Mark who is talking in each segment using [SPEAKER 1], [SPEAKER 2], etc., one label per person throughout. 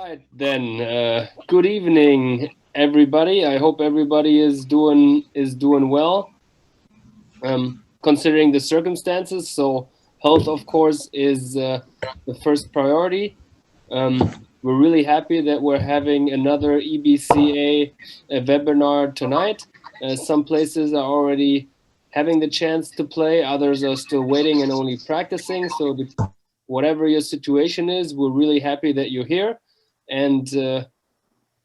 [SPEAKER 1] right, then. Good evening, everybody. I hope everybody is doing well, considering the circumstances. So health, of course, is the first priority. We're really happy that we're having another EBCA webinar tonight. Some places are already having the chance to play. Others are still waiting and only practicing. So whatever your situation is, we're really happy that you're here. And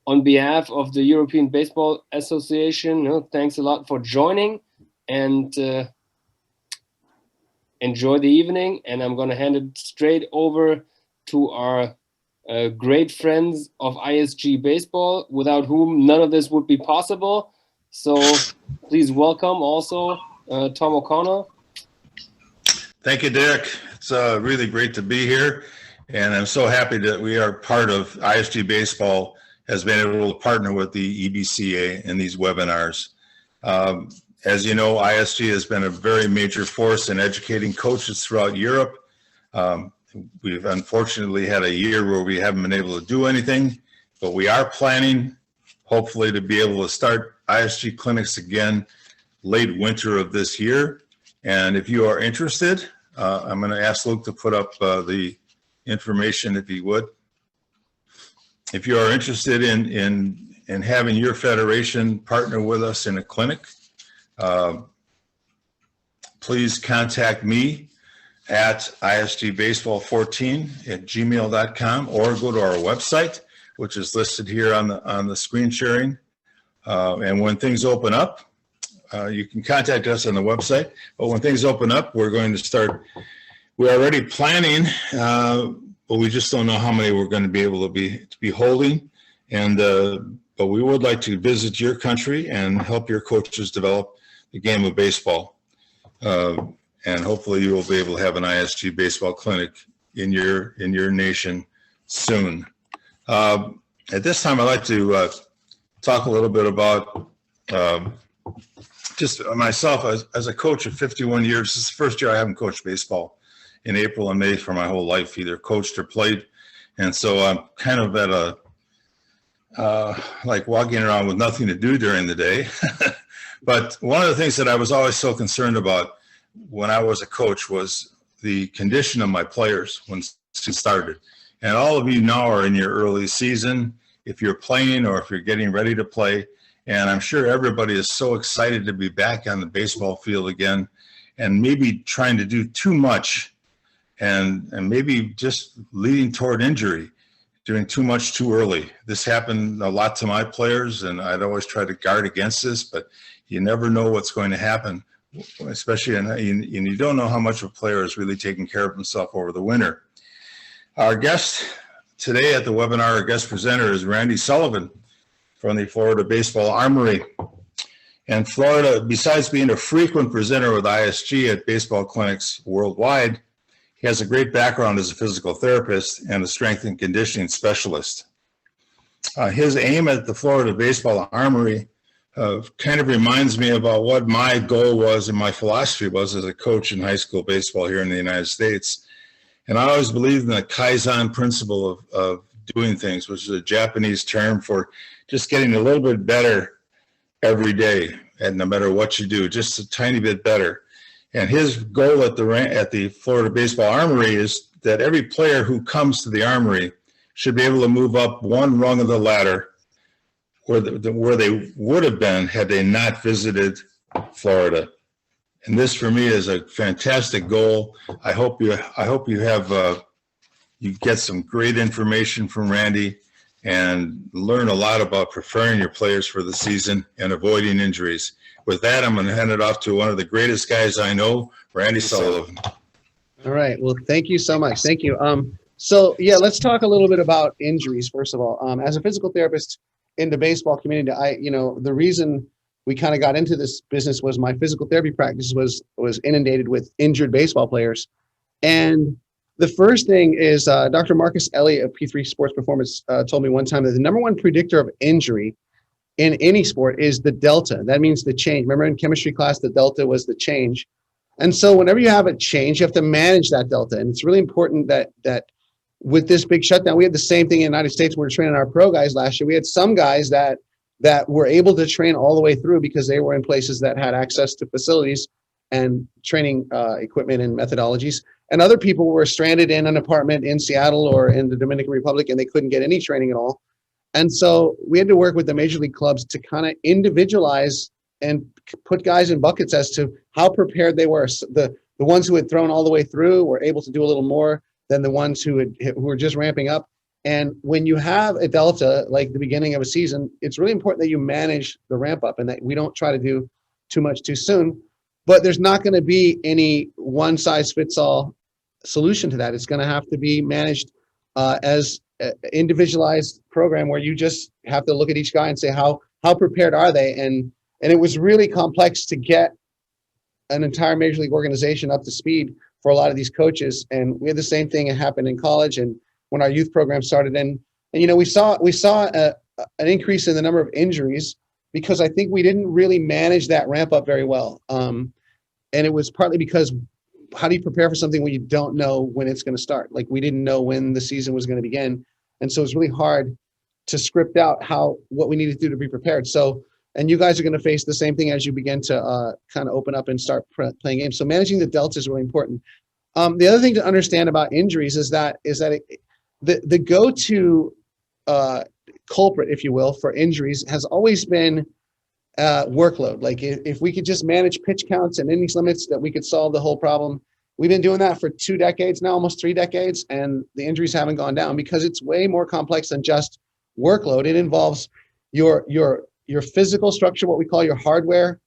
[SPEAKER 1] on behalf of the European Baseball Association, thanks a lot for joining, and enjoy the evening. And I'm going to hand it straight over to our great friends of ISG Baseball, without whom none of this would be possible. So please welcome also Tom O'Connell.
[SPEAKER 2] Thank you, Derek. It's really great to be here. And I'm so happy that we are part of ISG Baseball has been able to partner with the EBCA in these webinars. As you know, ISG has been a very major force in educating coaches throughout Europe. We've unfortunately had a year where we haven't been able to do anything, but we are planning, hopefully, to be able to start ISG clinics again late winter of this year. And if you are interested, I'm going to ask Luke to put up the information, if he would. If you are interested in having your federation partner with us in a clinic, please contact me at isgbaseball14@gmail.com, or go to our website, which is listed here on the screen sharing. And when things open up, you can contact us on the website. But when things open up, we're going to start. We're already planning, but we just don't know how many we're going to be able to be holding. And but we would like to visit your country and help your coaches develop the game of baseball. And hopefully you will be able to have an ISG baseball clinic in your nation soon. At this time, I'd like to talk a little bit about just myself as a coach of 51 years. This is the first year I haven't coached baseball in April and May for my whole life, either coached or played. And so I'm kind of at like walking around with nothing to do during the day. But one of the things that I was always so concerned about when I was a coach was the condition of my players when it started. And all of you now are in your early season, if you're playing or if you're getting ready to play. And I'm sure everybody is so excited to be back on the baseball field again, and maybe trying to do too much and maybe just leading toward injury, doing too much too early. This happened a lot to my players, and I'd always try to guard against this, but you never know what's going to happen, especially and you don't know how much a player is really taking care of himself over the winter. Our guest today at the webinar, our guest presenter, is Randy Sullivan from the Florida Baseball Armory. And Florida, besides being a frequent presenter with ISG at baseball clinics worldwide, he has a great background as a physical therapist and a strength and conditioning specialist. His aim at the Florida Baseball Armory kind of reminds me about what my goal was and my philosophy was as a coach in high school baseball here in the United States. And I always believed in the Kaizen principle of doing things, which is a Japanese term for just getting a little bit better every day, and no matter what you do, just a tiny bit better. And his goal at the Florida Baseball Armory is that every player who comes to the Armory should be able to move up one rung of the ladder where they would have been had they not visited Florida. And this, for me, is a fantastic goal. I hope you have you get some great information from Randy and learn a lot about preparing your players for the season and avoiding injuries. With that, I'm going to hand it off to one of the greatest guys I know, Randy Sullivan.
[SPEAKER 3] All right. Well, thank you so much. Thank you. So yeah, let's talk a little bit about injuries first of all. As a physical therapist in the baseball community, the reason we kind of got into this business was my physical therapy practice was inundated with injured baseball players, and the first thing is Dr. Marcus Elliott of P3 Sports Performance told me one time that the number one predictor of injury in any sport is the delta. That means the change. Remember in chemistry class, the delta was the change. And so whenever you have a change, you have to manage that delta. And it's really important that with this big shutdown, we had the same thing in the United States. We were training our pro guys last year. We had some guys that were able to train all the way through because they were in places that had access to facilities and training equipment and methodologies. And other people were stranded in an apartment in Seattle or in the Dominican Republic, and they couldn't get any training at all. And so we had to work with the major league clubs to kind of individualize and put guys in buckets as to how prepared they were. So the ones who had thrown all the way through were able to do a little more than the ones who were just ramping up. And when you have a delta, like the beginning of a season, it's really important that you manage the ramp up and that we don't try to do too much too soon. But there's not going to be any one size fits all solution to that. It's going to have to be managed as an individualized program where you just have to look at each guy and say, how prepared are they? And it was really complex to get an entire major league organization up to speed for a lot of these coaches. And we had the same thing happen in college and when our youth program started. And you know, we saw an increase in the number of injuries because I think we didn't really manage that ramp up very well. And it was partly because how do you prepare for something when you don't know when it's going to start? Like we didn't know when the season was going to begin. And so it's really hard to script out what we needed to do to be prepared. So, and you guys are going to face the same thing as you begin to kind of open up and start playing games. So managing the delta is really important. The other thing to understand about injuries is that the go-to culprit, if you will, for injuries has always been workload. Like if we could just manage pitch counts and innings limits, that we could solve the whole problem. We've been doing that for 2 decades now, almost 3 decades, and the injuries haven't gone down because it's way more complex than just workload. It involves your physical structure, what we call your hardware,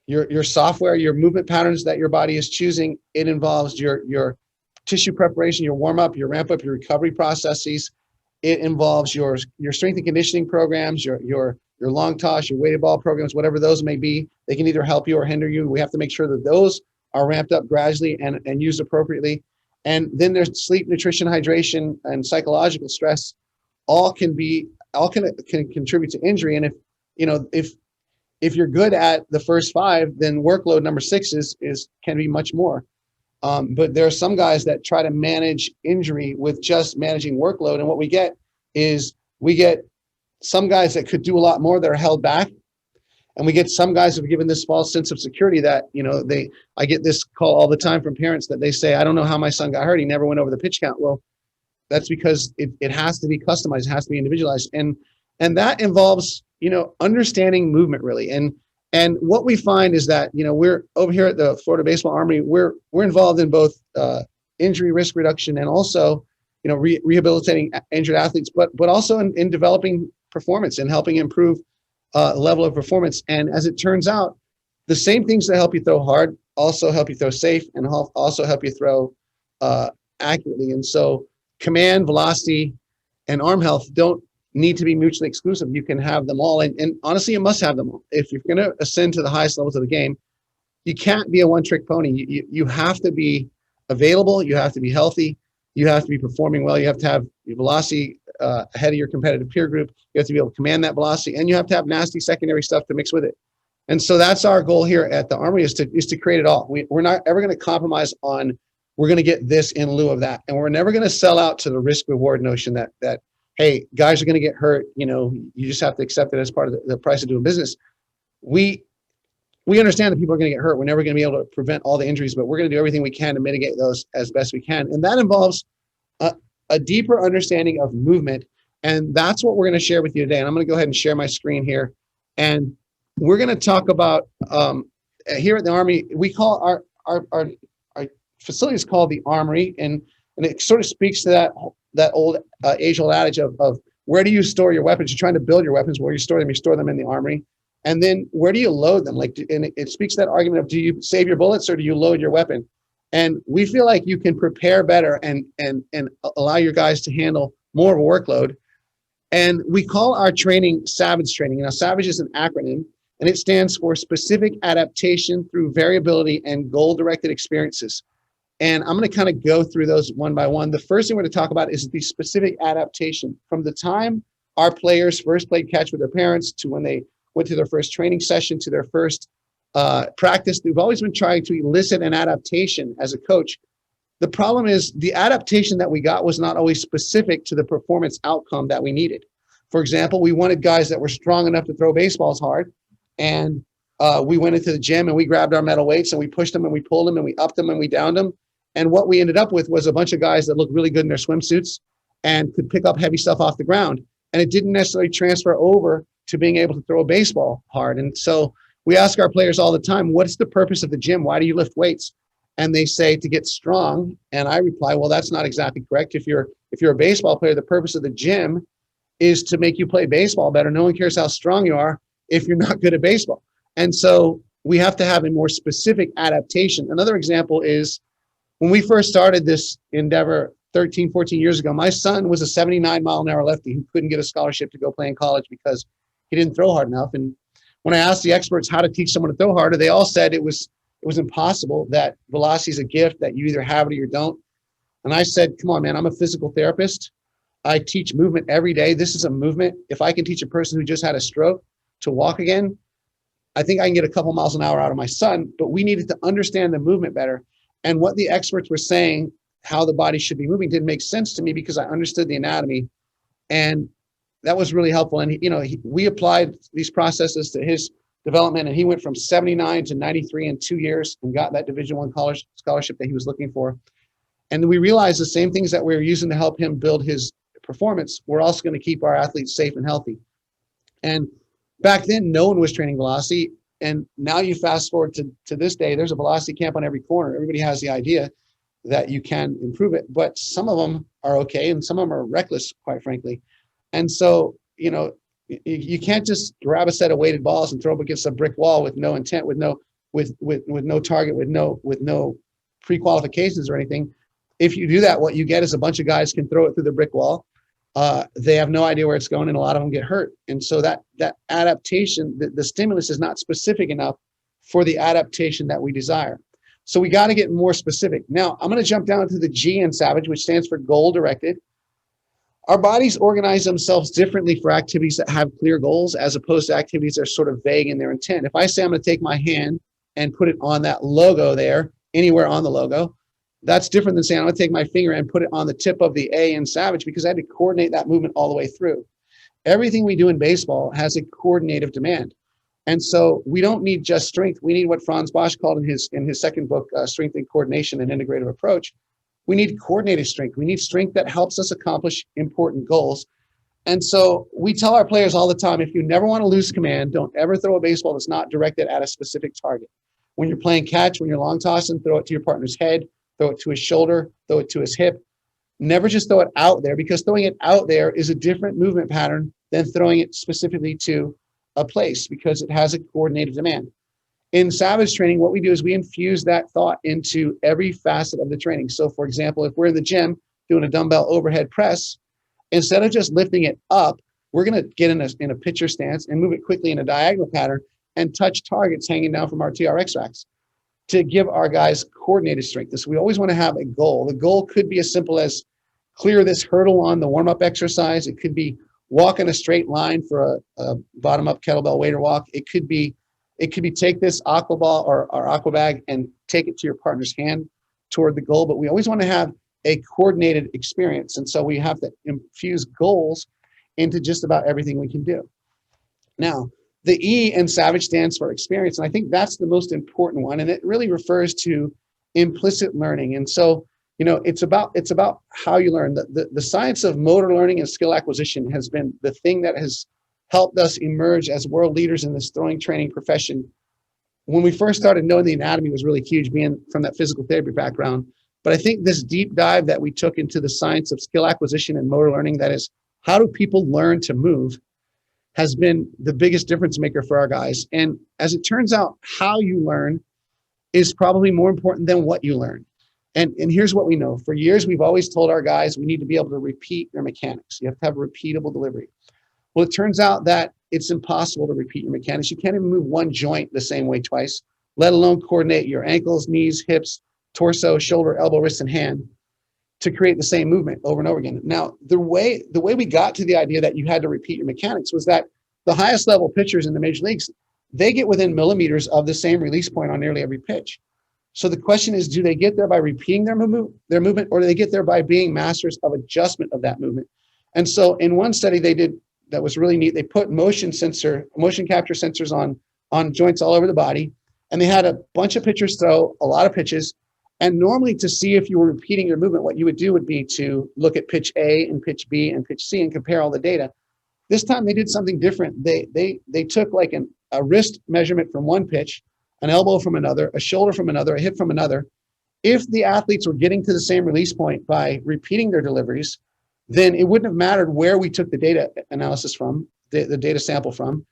[SPEAKER 3] your software, your movement patterns that your body is choosing. It involves your tissue preparation, your warm up, your ramp up, your recovery processes. It involves your strength and conditioning programs, your long toss, your weighted ball programs, whatever those may be. They can either help you or hinder you. We have to make sure that those are ramped up gradually and used appropriately. And then there's sleep, nutrition, hydration, and psychological stress. All can contribute to injury. And if you're good at the first 5, then workload number 6 can be much more. But there are some guys that try to manage injury with just managing workload. And what we get is some guys that could do a lot more that are held back. And we get some guys who are given this false sense of security that, I get this call all the time from parents that they say, I don't know how my son got hurt. He never went over the pitch count. Well, that's because it has to be customized. It has to be individualized. And that involves, understanding movement really. And what we find is that, we're over here at the Florida Baseball Armory, we're involved in both injury risk reduction and also, rehabilitating injured athletes, but also in developing performance and helping improve level of performance. And as it turns out, the same things that help you throw hard also help you throw safe and also help you throw accurately. And so command, velocity, and arm health don't need to be mutually exclusive. You can have them all. And honestly, you must have them all. If you're going to ascend to the highest levels of the game, you can't be a one-trick pony. You have to be available. You have to be healthy. You have to be performing well. You have to have your velocity ahead of your competitive peer group. You have to be able to command that velocity, and you have to have nasty secondary stuff to mix with it. And so that's our goal here at the Armory is to create it all. We're not ever going to compromise on we're going to get this in lieu of that. And we're never going to sell out to the risk reward notion that hey, guys are going to get hurt. You just have to accept it as part of the price of doing business. We understand that people are going to get hurt. We're never going to be able to prevent all the injuries, but we're going to do everything we can to mitigate those as best we can. And that involves a deeper understanding of movement. And that's what we're going to share with you today. And I'm going to go ahead and share my screen here. And we're going to talk about here at the Army, we call our facility is called the Armory. And it sort of speaks to that old age-old adage of where do you store your weapons? You're trying to build your weapons. Where you store them in the Armory. And then where do you load them? And it speaks to that argument of do you save your bullets or do you load your weapon? And we feel like you can prepare better and allow your guys to handle more of a workload. And we call our training SAVAGE training. Now, SAVAGE is an acronym, and it stands for Specific Adaptation Through Variability and Goal-Directed Experiences. And I'm going to kind of go through those one by one. The first thing we're going to talk about is the specific adaptation. From the time our players first played catch with their parents to when they went to their first training session to their first practice, we've always been trying to elicit an adaptation as a coach The problem is the adaptation that we got was not always specific to the performance outcome that we needed. For example, we wanted guys that were strong enough to throw baseballs hard, and we went into the gym and we grabbed our metal weights and we pushed them and we pulled them and we upped them and we downed them. And what we ended up with was a bunch of guys that looked really good in their swimsuits and could pick up heavy stuff off the ground. And it didn't necessarily transfer over to being able to throw a baseball hard. And so we ask our players all the time, what's the purpose of the gym? Why do you lift weights? And they say to get strong. And I reply, well, that's not exactly correct. If you're a baseball player, the purpose of the gym is to make you play baseball better. No one cares how strong you are if you're not good at baseball. And so we have to have a more specific adaptation. Another example is when we first started this endeavor 13, 14 years ago, my son was a 79-mile-an-hour lefty who couldn't get a scholarship to go play in college because he didn't throw hard enough. And when I asked the experts how to teach someone to throw harder, they all said it was impossible, that velocity is a gift, that you either have it or you don't. And I said, come on, man, I'm a physical therapist. I teach movement every day. This is a movement. If I can teach a person who just had a stroke to walk again, I think I can get a couple miles an hour out of my son. But we needed to understand the movement better. And what the experts were saying, how the body should be moving, didn't make sense to me because I understood the anatomy. And that was really helpful. And, we applied these processes to his development, and he went from 79 to 93 in 2 years and got that Division I college scholarship that he was looking for. And we realized the same things that we were using to help him build his performance, we're also going to keep our athletes safe and healthy. And back then, no one was training velocity. And now you fast forward to this day, there's a velocity camp on every corner. Everybody has the idea that you can improve it, but some of them are okay and some of them are reckless, quite frankly. And so, you can't just grab a set of weighted balls and throw up against a brick wall with no intent, with no target, with no pre-qualifications or anything. If you do that, what you get is a bunch of guys can throw it through the brick wall. They have no idea where it's going, and a lot of them get hurt. And so that adaptation, the stimulus is not specific enough for the adaptation that we desire. So we got to get more specific. Now, I'm going to jump down to the G in Savage, which stands for goal-directed. Our bodies organize themselves differently for activities that have clear goals as opposed to activities that are sort of vague in their intent. If I say I'm going to take my hand and put it on that logo there, anywhere on the logo, that's different than saying I'm going to take my finger and put it on the tip of the A in Savage, because I had to coordinate that movement all the way through. Everything we do in baseball has a coordinative demand. And so we don't need just strength. We need what Franz Bosch called in his second book, Strength and Coordination, an Integrative Approach. We need coordinated strength. We need strength that helps us accomplish important goals. And so we tell our players all the time, if you never want to lose command, don't ever throw a baseball that's not directed at a specific target. When you're playing catch, when you're long tossing, throw it to your partner's head, throw it to his shoulder, throw it to his hip. Never just throw it out there, because throwing it out there is a different movement pattern than throwing it specifically to a place, because it has a coordinated demand. In Savage training, what we do is we infuse that thought into every facet of the training. So for example, if we're in the gym doing a dumbbell overhead press, instead of just lifting it up, we're going to get in a pitcher stance and move it quickly in a diagonal pattern and touch targets hanging down from our TRX racks to give our guys coordinated strength. So we always want to have a goal. The goal could be as simple as clear this hurdle on the warm-up exercise. It could be walk in a straight line for a bottom-up kettlebell wader walk. It could be take this aqua ball or aqua bag and take it to your partner's hand toward the goal. But we always want to have a coordinated experience. And so we have to infuse goals into just about everything we can do. Now, the E in Savage stands for experience. And I think that's the most important one. And it really refers to implicit learning. And so, it's about how you learn. The science of motor learning and skill acquisition has been the thing that has helped us emerge as world leaders in this throwing training profession. When we first started, knowing the anatomy was really huge, being from that physical therapy background. But I think this deep dive that we took into the science of skill acquisition and motor learning, that is, how do people learn to move, has been the biggest difference maker for our guys. And as it turns out, how you learn is probably more important than what you learn. And here's what we know. For years, we've always told our guys we need to be able to repeat their mechanics. You have to have repeatable delivery. Well, it turns out that it's impossible to repeat your mechanics. You can't even move one joint the same way twice, let alone coordinate your ankles, knees, hips, torso, shoulder, elbow, wrist, and hand to create the same movement over and over again. Now, the way we got to the idea that you had to repeat your mechanics was that the highest level pitchers in the major leagues, they get within millimeters of the same release point on nearly every pitch. So the question is, do they get there by repeating their movement, or do they get there by being masters of adjustment of that movement? And so in one study they did that was really neat, they put motion capture sensors on joints all over the body, and they had a bunch of pitchers throw a lot of pitches. And normally, to see if you were repeating your movement, what you would do would be to look at pitch A and pitch B and pitch C and compare all the data. This time they did something different. They took like a wrist measurement from one pitch, an elbow from another, a shoulder from another, a hip from another. If the athletes were getting to the same release point by repeating their deliveries, then it wouldn't have mattered where we took the data analysis from, the data sample from.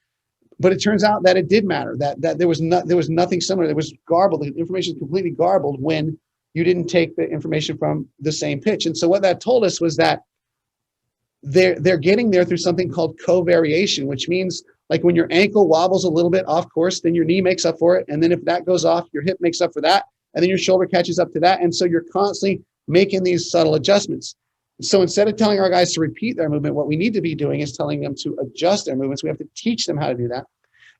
[SPEAKER 3] But it turns out that it did matter, that there was nothing similar. There was garbled. The information was completely garbled when you didn't take the information from the same pitch. And so what that told us was that they're getting there through something called covariation, which means like when your ankle wobbles a little bit off course, then your knee makes up for it. And then if that goes off, your hip makes up for that. And then your shoulder catches up to that. And so you're constantly making these subtle adjustments. So instead of telling our guys to repeat their movement, what we need to be doing is telling them to adjust their movements. We have to teach them how to do that.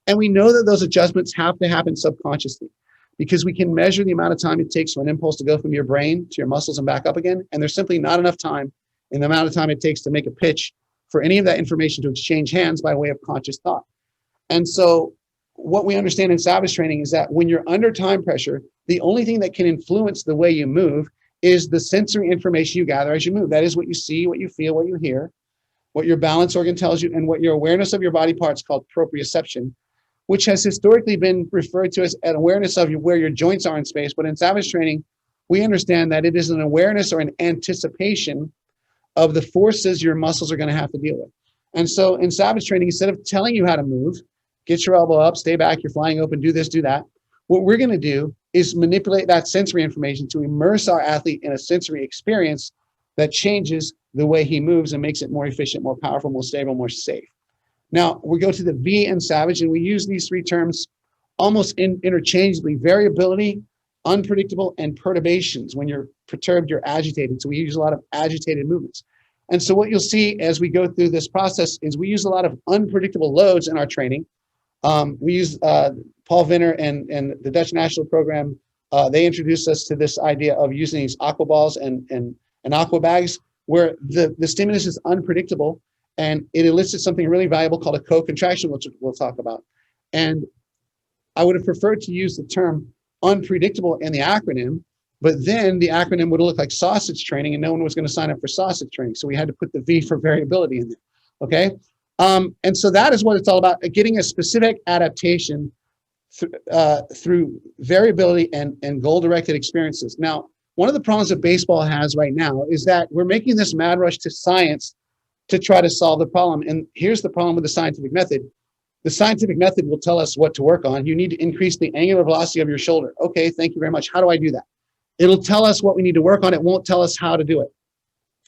[SPEAKER 3] And we know that those adjustments have to happen subconsciously, because we can measure the amount of time it takes for an impulse to go from your brain to your muscles and back up again. And there's simply not enough time in the amount of time it takes to make a pitch for any of that information to exchange hands by way of conscious thought. And so what we understand in Savage training is that when you're under time pressure, the only thing that can influence the way you move is the sensory information you gather as you move. That is what you see, what you feel, what you hear, what your balance organ tells you, and what your awareness of your body parts called proprioception, which has historically been referred to as an awareness of where your joints are in space. But in Savage training, we understand that it is an awareness or an anticipation of the forces your muscles are going to have to deal with. And so in Savage training, instead of telling you how to move, get your elbow up, stay back, you're flying open, do this, do that, what we're going to do is manipulate that sensory information to immerse our athlete in a sensory experience that changes the way he moves and makes it more efficient, more powerful, more stable, more safe. Now, we go to the V in Savage, and we use these three terms almost interchangeably: variability, unpredictable, and perturbations. When you're perturbed, you're agitated. So we use a lot of agitated movements. And so what you'll see as we go through this process is we use a lot of unpredictable loads in our training. We use Paul Vinner and the Dutch national program. They introduced us to this idea of using these aqua balls and aqua bags, where the stimulus is unpredictable, and it elicits something really valuable called a co-contraction, which we'll talk about. And I would have preferred to use the term unpredictable in the acronym, but then the acronym would look like sausage training, and no one was going to sign up for sausage training. So we had to put the V for variability in there. Okay. And so that is what it's all about: getting a specific adaptation through variability and goal-directed experiences. Now, one of the problems that baseball has right now is that we're making this mad rush to science to try to solve the problem. And here's the problem with the scientific method. The scientific method will tell us what to work on. You need to increase the angular velocity of your shoulder. Okay, thank you very much. How do I do that? It'll tell us what we need to work on. It won't tell us how to do it.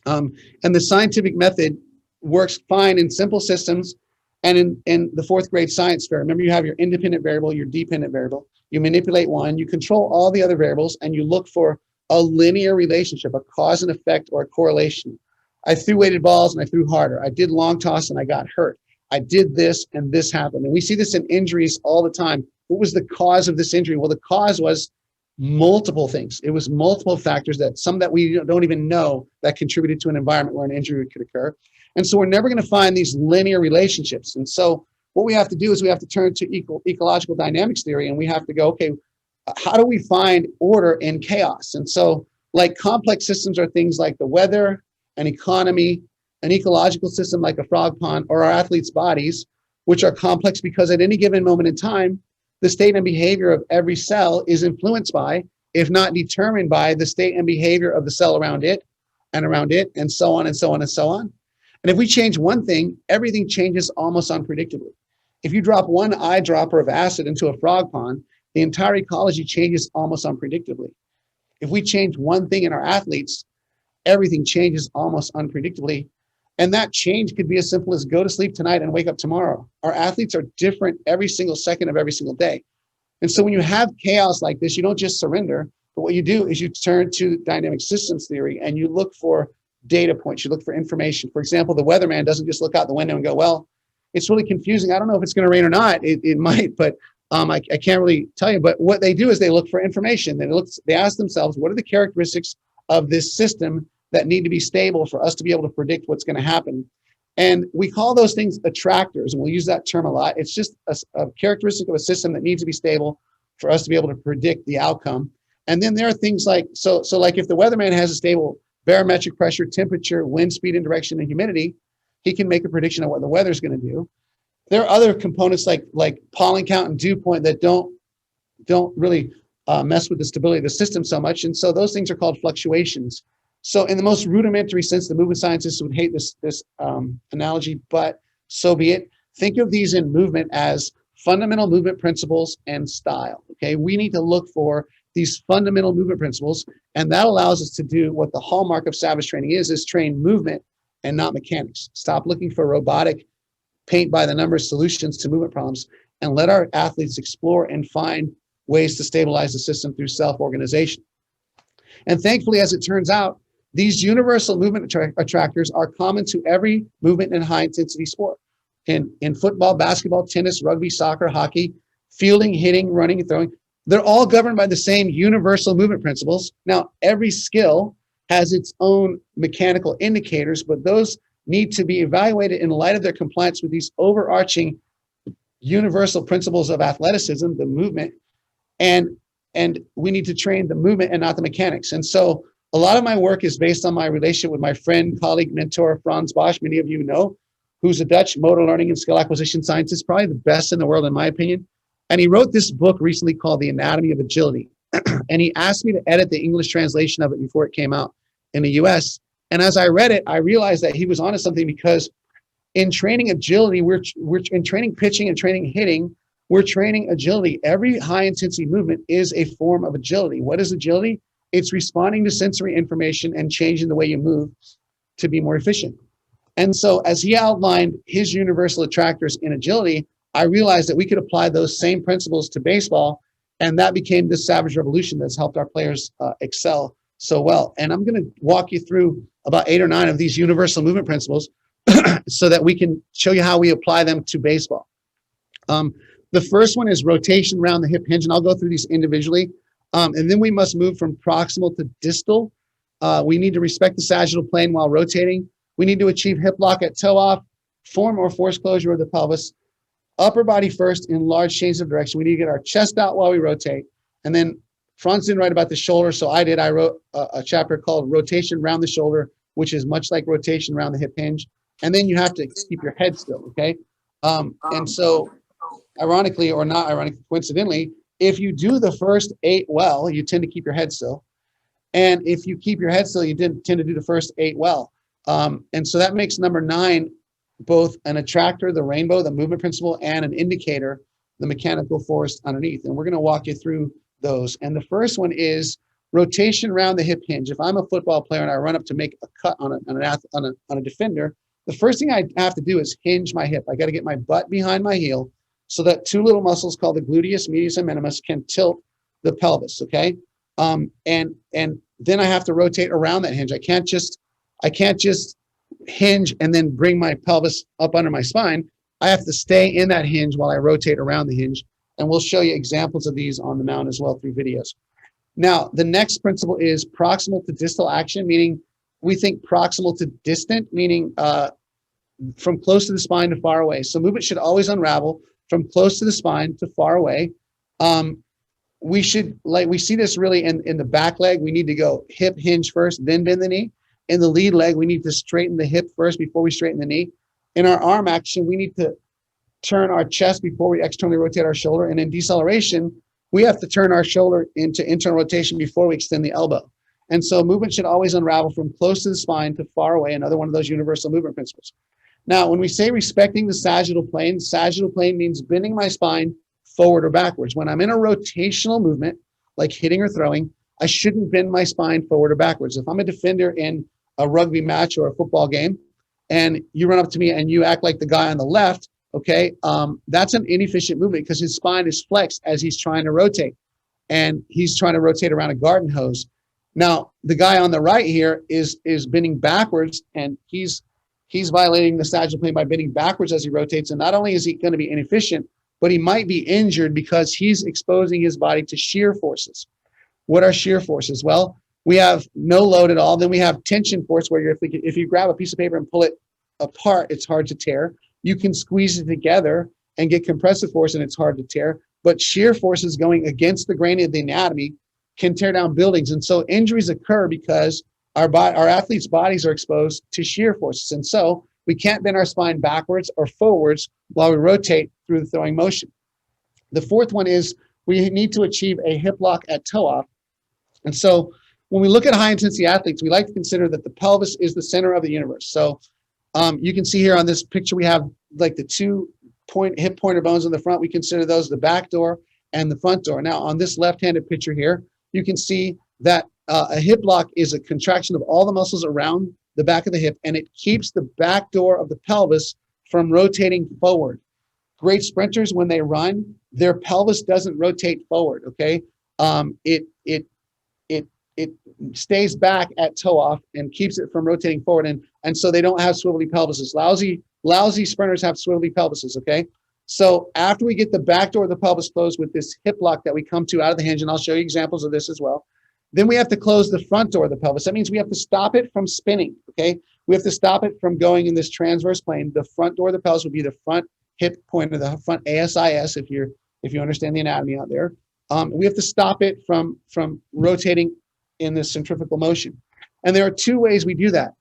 [SPEAKER 3] And the scientific method works fine in simple systems and in the fourth grade science fair. Remember, you have your independent variable, your dependent variable. You manipulate one, you control all the other variables, and you look for a linear relationship, a cause and effect, or a correlation. I threw weighted balls and I threw harder. I did long toss and I got hurt. I did this and this happened. And we see this in injuries all the time. What was the cause of this injury? Well, the cause was multiple things. It was multiple factors, that some that we don't even know, that contributed to an environment where an injury could occur. And so we're never going to find these linear relationships. And so what we have to do is we have to turn to ecological dynamics theory, and we have to go, okay, how do we find order in chaos? And so like complex systems are things like the weather, an economy, an ecological system like a frog pond, or our athletes' bodies, which are complex because at any given moment in time, the state and behavior of every cell is influenced by, if not determined by, the state and behavior of the cell around it, and so on and so on and so on. And if we change one thing, everything changes almost unpredictably. If you drop one eyedropper of acid into a frog pond, the entire ecology changes almost unpredictably. If we change one thing in our athletes, everything changes almost unpredictably. And that change could be as simple as go to sleep tonight and wake up tomorrow. Our athletes are different every single second of every single day. And so when you have chaos like this, you don't just surrender, but what you do is you turn to dynamic systems theory and you look for data points, you look for information. For example, the weatherman doesn't just look out the window and go, well, it's really confusing. I don't know if it's going to rain or not. It might, but I can't really tell you, but what they do is they look for information. They ask themselves, what are the characteristics of this system that need to be stable for us to be able to predict what's going to happen? And we call those things attractors, and we'll use that term a lot. It's just a characteristic of a system that needs to be stable for us to be able to predict the outcome. And then there are things like, so like if the weatherman has a stable barometric pressure, temperature, wind speed and direction, and humidity, he can make a prediction of what the weather's going to do. There are other components like pollen count and dew point that don't really mess with the stability of the system so much. And so those things are called fluctuations. So in the most rudimentary sense, the movement scientists would hate this analogy, but so be it. Think of these in movement as fundamental movement principles and style. Okay, we need to look for these fundamental movement principles, and that allows us to do what the hallmark of Savage training is train movement and not mechanics. Stop looking for robotic paint by the numbers solutions to movement problems, and let our athletes explore and find ways to stabilize the system through self-organization. And thankfully, as it turns out, these universal movement attractors are common to every movement and high-intensity sport. In football, basketball, tennis, rugby, soccer, hockey, fielding, hitting, running, and throwing, they're all governed by the same universal movement principles. Now, every skill has its own mechanical indicators, but those need to be evaluated in light of their compliance with these overarching universal principles of athleticism, the movement, and we need to train the movement and not the mechanics. And so a lot of my work is based on my relationship with my friend, colleague, mentor, Franz Bosch, many of you know, who's a Dutch motor learning and skill acquisition scientist, probably the best in the world, in my opinion. And he wrote this book recently called The Anatomy of Agility. And he asked me to edit the English translation of it before it came out in the US. And as I read it, I realized that he was onto something, because in training agility, we're in training pitching and training hitting, we're training agility. Every high intensity movement is a form of agility. What is agility? It's responding to sensory information and changing the way you move to be more efficient. And so as he outlined his universal attractors in agility, I realized that we could apply those same principles to baseball, and that became the Savage revolution that's helped our players excel so well. And I'm going to walk you through about 8 or 9 of these universal movement principles so that we can show you how we apply them to baseball. The first one is rotation around the hip hinge, and I'll go through these individually. And then we must move from proximal to distal. We need to respect the sagittal plane while rotating. We need to achieve hip lock at toe off, form or force closure of the pelvis, upper body first in large changes of direction. We need to get our chest out while we rotate. And then Franz didn't write about the shoulder, so I did. I wrote a chapter called Rotation Around the Shoulder, which is much like rotation around the hip hinge. And then you have to keep your head still, okay? And so ironically, or not ironically, coincidentally, if you do the first 8 well, you tend to keep your head still. And if you keep your head still, you tend to do the first 8 well. And so that makes number 9 both an attractor, the rainbow, the movement principle, and an indicator, the mechanical force underneath. And we're going to walk you through those. And the first one is rotation around the hip hinge. If I'm a football player and I run up to make a cut on a defender, the first thing I have to do is hinge my hip. I got to get my butt behind my heel so that 2 little muscles called the gluteus medius and minimus can tilt the pelvis, okay? And then I have to rotate around that hinge. I can't just hinge and then bring my pelvis up under my spine. I have to stay in that hinge while I rotate around the hinge. And we'll show you examples of these on the mount as well through videos. Now, the next principle is proximal to distal action, meaning we think proximal to distant, meaning from close to the spine to far away. So movement should always unravel from close to the spine to far away. We see this really in the back leg. We need to go hip hinge first, then bend the knee. In the lead leg, we need to straighten the hip first before we straighten the knee. In our arm action, we need to turn our chest before we externally rotate our shoulder. And in deceleration, we have to turn our shoulder into internal rotation before we extend the elbow. And so movement should always unravel from close to the spine to far away, another one of those universal movement principles. Now, when we say respecting the sagittal plane means bending my spine forward or backwards. When I'm in a rotational movement, like hitting or throwing, I shouldn't bend my spine forward or backwards. If I'm a defender in a rugby match or a football game, and you run up to me and you act like the guy on the left, okay, that's an inefficient movement because his spine is flexed as he's trying to rotate. And he's trying to rotate around a garden hose. Now, the guy on the right here is bending backwards, and he's violating the sagittal plane by bending backwards as he rotates. And not only is he going to be inefficient, but he might be injured because he's exposing his body to shear forces. What are shear forces? Well, we have no load at all. Then we have tension force, where if you grab a piece of paper and pull it apart, it's hard to tear. You can squeeze it together and get compressive force, and it's hard to tear. But shear forces going against the grain of the anatomy can tear down buildings. And so injuries occur because our athletes' bodies are exposed to shear forces. And so we can't bend our spine backwards or forwards while we rotate through the throwing motion. The fourth one is we need to achieve a hip lock at toe off. And so when we look at high intensity athletes, we like to consider that the pelvis is the center of the universe. So you can see here on this picture, we have like the 2 hip pointer bones in the front. We consider those the back door and the front door. Now on this left-handed picture here, you can see that a hip lock is a contraction of all the muscles around the back of the hip, and it keeps the back door of the pelvis from rotating forward. Great sprinters, when they run, their pelvis doesn't rotate forward, okay? It stays back at toe off and keeps it from rotating forward, and so they don't have swivelly pelvises. Lousy sprinters have swivelly pelvises, okay? So after we get the back door of the pelvis closed with this hip lock that we come to out of the hinge, and I'll show you examples of this as well, then we have to close the front door of the pelvis. That means we have to stop it from spinning, okay? We have to stop it from going in this transverse plane. The front door of the pelvis would be the front hip pointer, the front ASIS, if you understand the anatomy out there. We have to stop it from rotating in this centrifugal motion. And there are 2 ways we do that,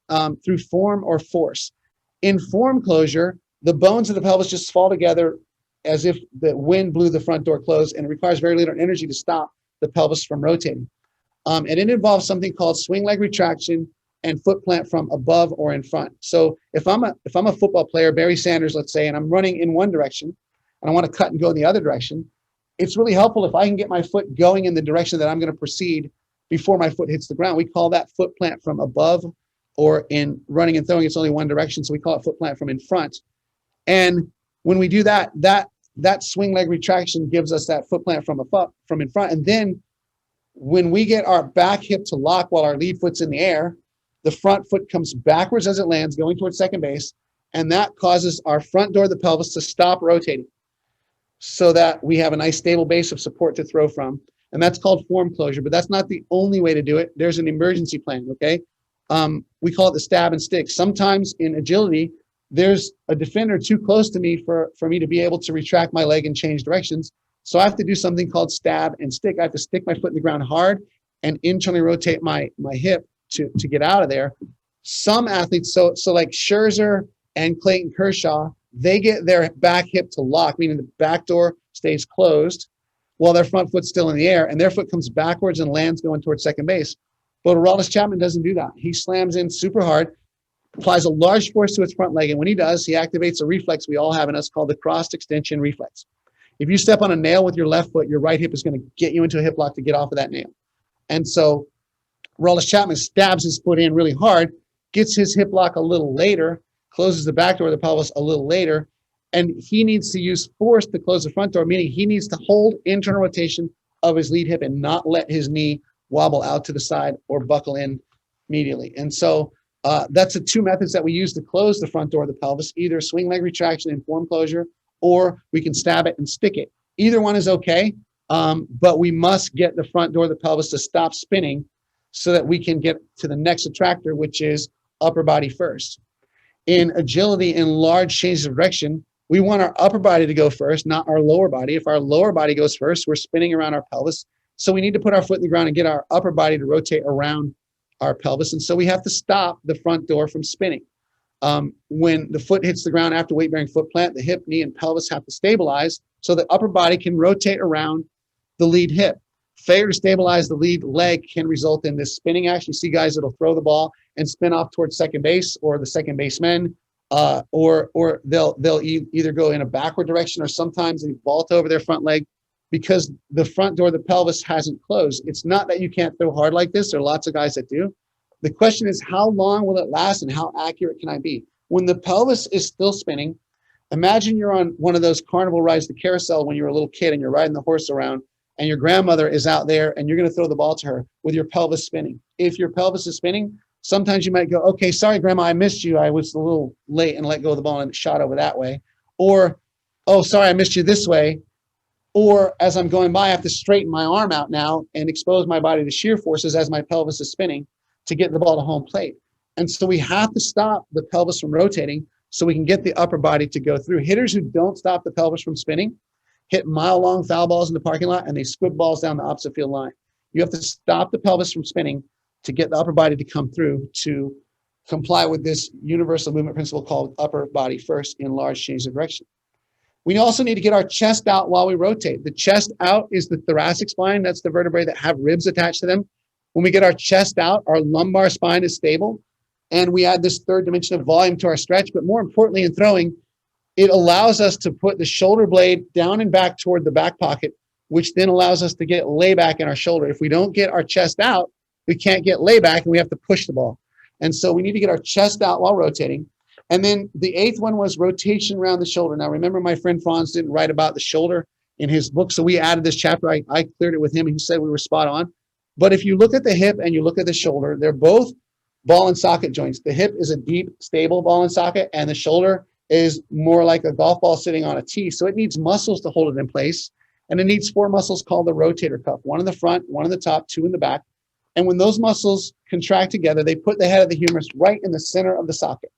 [SPEAKER 3] through form or force. In form closure, the bones of the pelvis just fall together as if the wind blew the front door closed, and it requires very little energy to stop the pelvis from rotating. And it involves something called swing leg retraction and foot plant from above or in front. So if I'm a football player, Barry Sanders, let's say, and I'm running in one direction and I want to cut and go in the other direction, it's really helpful if I can get my foot going in the direction that I'm going to proceed before my foot hits the ground. We call that foot plant from above, or in running and throwing, it's only one direction, so we call it foot plant from in front. And when we do that swing leg retraction gives us that foot plant from in front. And then when we get our back hip to lock while our lead foot's in the air, the front foot comes backwards as it lands, going towards second base, and that causes our front door of the pelvis to stop rotating so that we have a nice stable base of support to throw from. And that's called form closure, but that's not the only way to do it. There's an emergency plan, okay? We call it the stab and stick. Sometimes in agility, there's a defender too close to me for me to be able to retract my leg and change directions. So I have to do something called stab and stick. I have to stick my foot in the ground hard and internally rotate my hip to get out of there. Some athletes, so like Scherzer and Clayton Kershaw, they get their back hip to lock, meaning the back door stays closed while their front foot's still in the air, and their foot comes backwards and lands going towards second base. But Aroldis Chapman doesn't do that. He slams in super hard, applies a large force to his front leg, and when he does, he activates a reflex we all have in us called the cross extension reflex. If you step on a nail with your left foot, your right hip is going to get you into a hip lock to get off of that nail. And so Aroldis Chapman stabs his foot in really hard, gets his hip lock a little later, closes the back door of the pelvis a little later, and he needs to use force to close the front door, meaning he needs to hold internal rotation of his lead hip and not let his knee wobble out to the side or buckle in immediately. And so that's the 2 methods that we use to close the front door of the pelvis, either swing leg retraction and form closure, or we can stab it and stick it. Either one is okay, but we must get the front door of the pelvis to stop spinning so that we can get to the next attractor, which is upper body first. In agility and large changes of direction, we want our upper body to go first, not our lower body. If our lower body goes first, we're spinning around our pelvis. So we need to put our foot in the ground and get our upper body to rotate around our pelvis. And so we have to stop the front door from spinning. When the foot hits the ground after weight-bearing foot plant, the hip, knee, and pelvis have to stabilize so the upper body can rotate around the lead hip. Failure to stabilize the lead leg can result in this spinning action. You see guys that'll throw the ball and spin off towards second base or the second baseman, or they'll either go in a backward direction, or sometimes they vault over their front leg because the front door of the pelvis hasn't closed. It's not that you can't throw hard like this. There are lots of guys that do. The question is, how long will it last and how accurate can I be? When the pelvis is still spinning, imagine you're on one of those carnival rides, the carousel, when you were a little kid and you're riding the horse around and your grandmother is out there and you're going to throw the ball to her with your pelvis spinning. If your pelvis is spinning, sometimes you might go, okay, sorry, Grandma, I missed you. I was a little late and let go of the ball and shot over that way. Or, oh, sorry, I missed you this way. Or as I'm going by, I have to straighten my arm out now and expose my body to shear forces as my pelvis is spinning to get the ball to home plate. And so we have to stop the pelvis from rotating so we can get the upper body to go through. Hitters who don't stop the pelvis from spinning hit mile-long foul balls in the parking lot, and they squib balls down the opposite field line. You have to stop the pelvis from spinning to get the upper body to come through to comply with this universal movement principle called upper body first in large change of direction. We also need to get our chest out while we rotate. The chest out is the thoracic spine. That's the vertebrae that have ribs attached to them. When we get our chest out, our lumbar spine is stable, and we add this third dimension of volume to our stretch. But more importantly, in throwing, it allows us to put the shoulder blade down and back toward the back pocket, which then allows us to get layback in our shoulder. If we don't get our chest out, we can't get layback, and we have to push the ball. And so we need to get our chest out while rotating. And then the eighth one was rotation around the shoulder. Now, remember, my friend Franz didn't write about the shoulder in his book, so we added this chapter. I cleared it with him, and he said we were spot on. But if you look at the hip and you look at the shoulder, they're both ball and socket joints. The hip is a deep, stable ball and socket, and the shoulder is more like a golf ball sitting on a tee. So it needs muscles to hold it in place. And it needs four muscles called the rotator cuff, one in the front, one in the top, two in the back. And when those muscles contract together, they put the head of the humerus right in the center of the socket.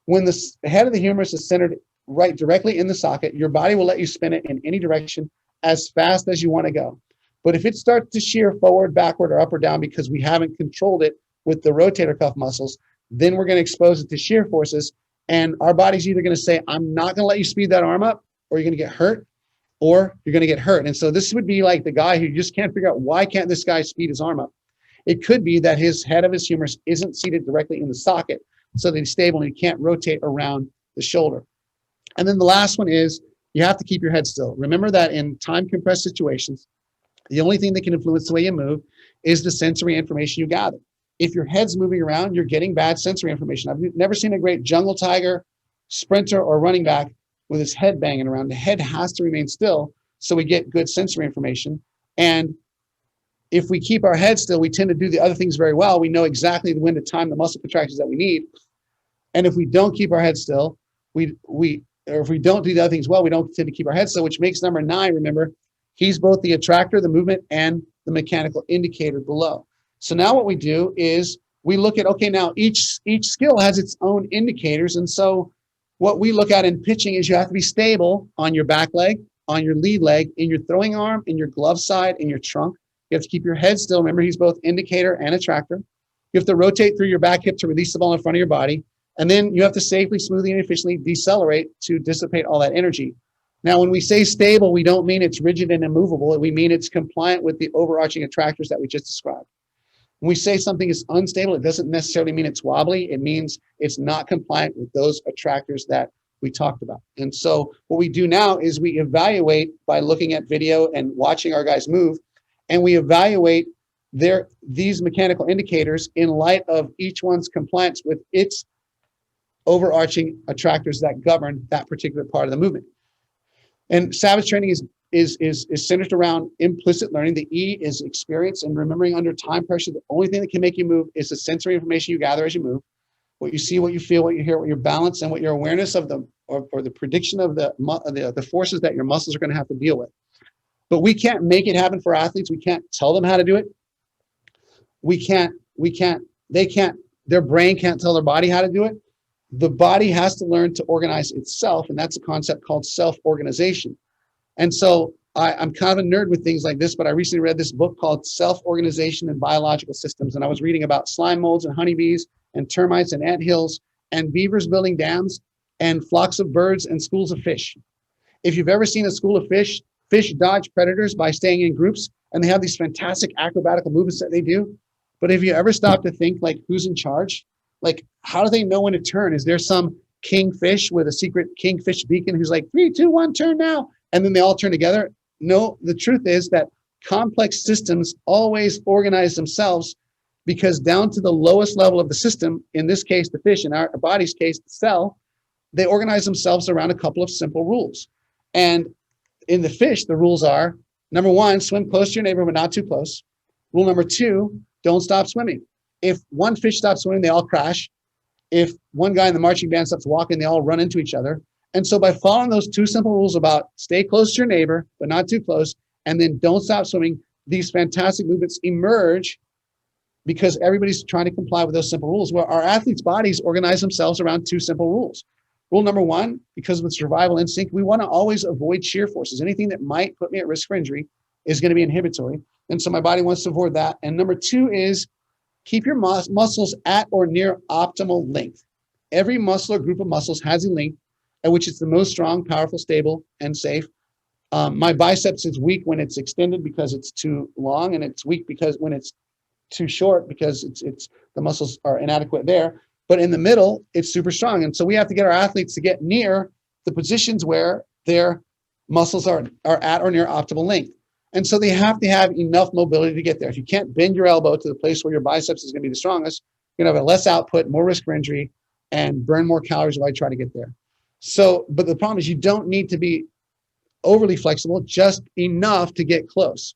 [SPEAKER 3] When the head of the humerus is centered right directly in the socket, your body will let you spin it in any direction as fast as you want to go. But if it starts to shear forward, backward, or up or down because we haven't controlled it with the rotator cuff muscles, then we're going to expose it to shear forces. And our body's either going to say, I'm not going to let you speed that arm up, or you're going to get hurt, or you're going to get hurt. And so this would be like the guy who just can't figure out, why can't this guy speed his arm up? It could be that his head of his humerus isn't seated directly in the socket so that he's stable and he can't rotate around the shoulder. And then the last one is you have to keep your head still. Remember that in time compressed situations, the only thing that can influence the way you move is the sensory information you gather. If your head's moving around, you're getting bad sensory information. I've never seen a great jungle tiger, sprinter, or running back with his head banging around. The head has to remain still so we get good sensory information. And if we keep our head still, we tend to do the other things very well. We know exactly when to time the muscle contractions that we need. And if we don't keep our head still, or if we don't do the other things well, we don't tend to keep our head still, which makes number 9, remember, he's both the attractor, the movement, and the mechanical indicator below. So now what we do is we look at, okay, now each skill has its own indicators. And so what we look at in pitching is you have to be stable on your back leg, on your lead leg, in your throwing arm, in your glove side, in your trunk. You have to keep your head still. Remember, he's both indicator and attractor. You have to rotate through your back hip to release the ball in front of your body. And then you have to safely, smoothly, and efficiently decelerate to dissipate all that energy. Now, when we say stable, we don't mean it's rigid and immovable. We mean it's compliant with the overarching attractors that we just described. When we say something is unstable, it doesn't necessarily mean it's wobbly. It means it's not compliant with those attractors that we talked about. And so what we do now is we evaluate by looking at video and watching our guys move, and we evaluate these mechanical indicators in light of each one's compliance with its overarching attractors that govern that particular part of the movement. And savage training is centered around implicit learning. The E is experience and remembering under time pressure. The only thing that can make you move is the sensory information you gather as you move, what you see, what you feel, what you hear, what your balance, and what your awareness of or the prediction of the forces that your muscles are going to have to deal with. But we can't make it happen for athletes. We can't tell them how to do it. Their brain can't tell their body how to do it. The body has to learn to organize itself, and that's a concept called self-organization. And so I'm kind of a nerd with things like this, but I recently read this book called Self-Organization in Biological Systems, and I was reading about slime molds and honeybees and termites and anthills and beavers building dams and flocks of birds and schools of fish. If you've ever seen a school of fish dodge predators by staying in groups, and they have these fantastic acrobatical movements that they do. But if you ever stop to think, like, who's in charge? Like, how do they know when to turn? Is there some kingfish with a secret kingfish beacon who's like, 3, 2, 1, turn now? And then they all turn together? No, the truth is that complex systems always organize themselves, because down to the lowest level of the system, in this case, the fish, in our body's case, the cell, they organize themselves around a couple of simple rules. And in the fish, the rules are, number 1, swim close to your neighbor, but not too close. Rule number 2, don't stop swimming. If one fish stops swimming, they all crash. If one guy in the marching band stops walking, they all run into each other. And so by following those two simple rules about stay close to your neighbor, but not too close, and then don't stop swimming, these fantastic movements emerge because everybody's trying to comply with those simple rules. Well, our athletes' bodies organize themselves around two simple rules. Rule number one, because of the survival instinct, we want to always avoid shear forces. Anything that might put me at risk for injury is going to be inhibitory. And so my body wants to avoid that. And number two is keep your muscles at or near optimal length. Every muscle or group of muscles has a length at which it's the most strong, powerful, stable, and safe. My biceps is weak when it's extended because it's too long, and it's weak because when it's too short because it's the muscles are inadequate there. But in the middle, it's super strong. And so we have to get our athletes to get near the positions where their muscles are at or near optimal length. And so they have to have enough mobility to get there. If you can't bend your elbow to the place where your biceps is going to be the strongest, you're going to have less output, more risk for injury, and burn more calories while you try to get there. So, but the problem is you don't need to be overly flexible, just enough to get close.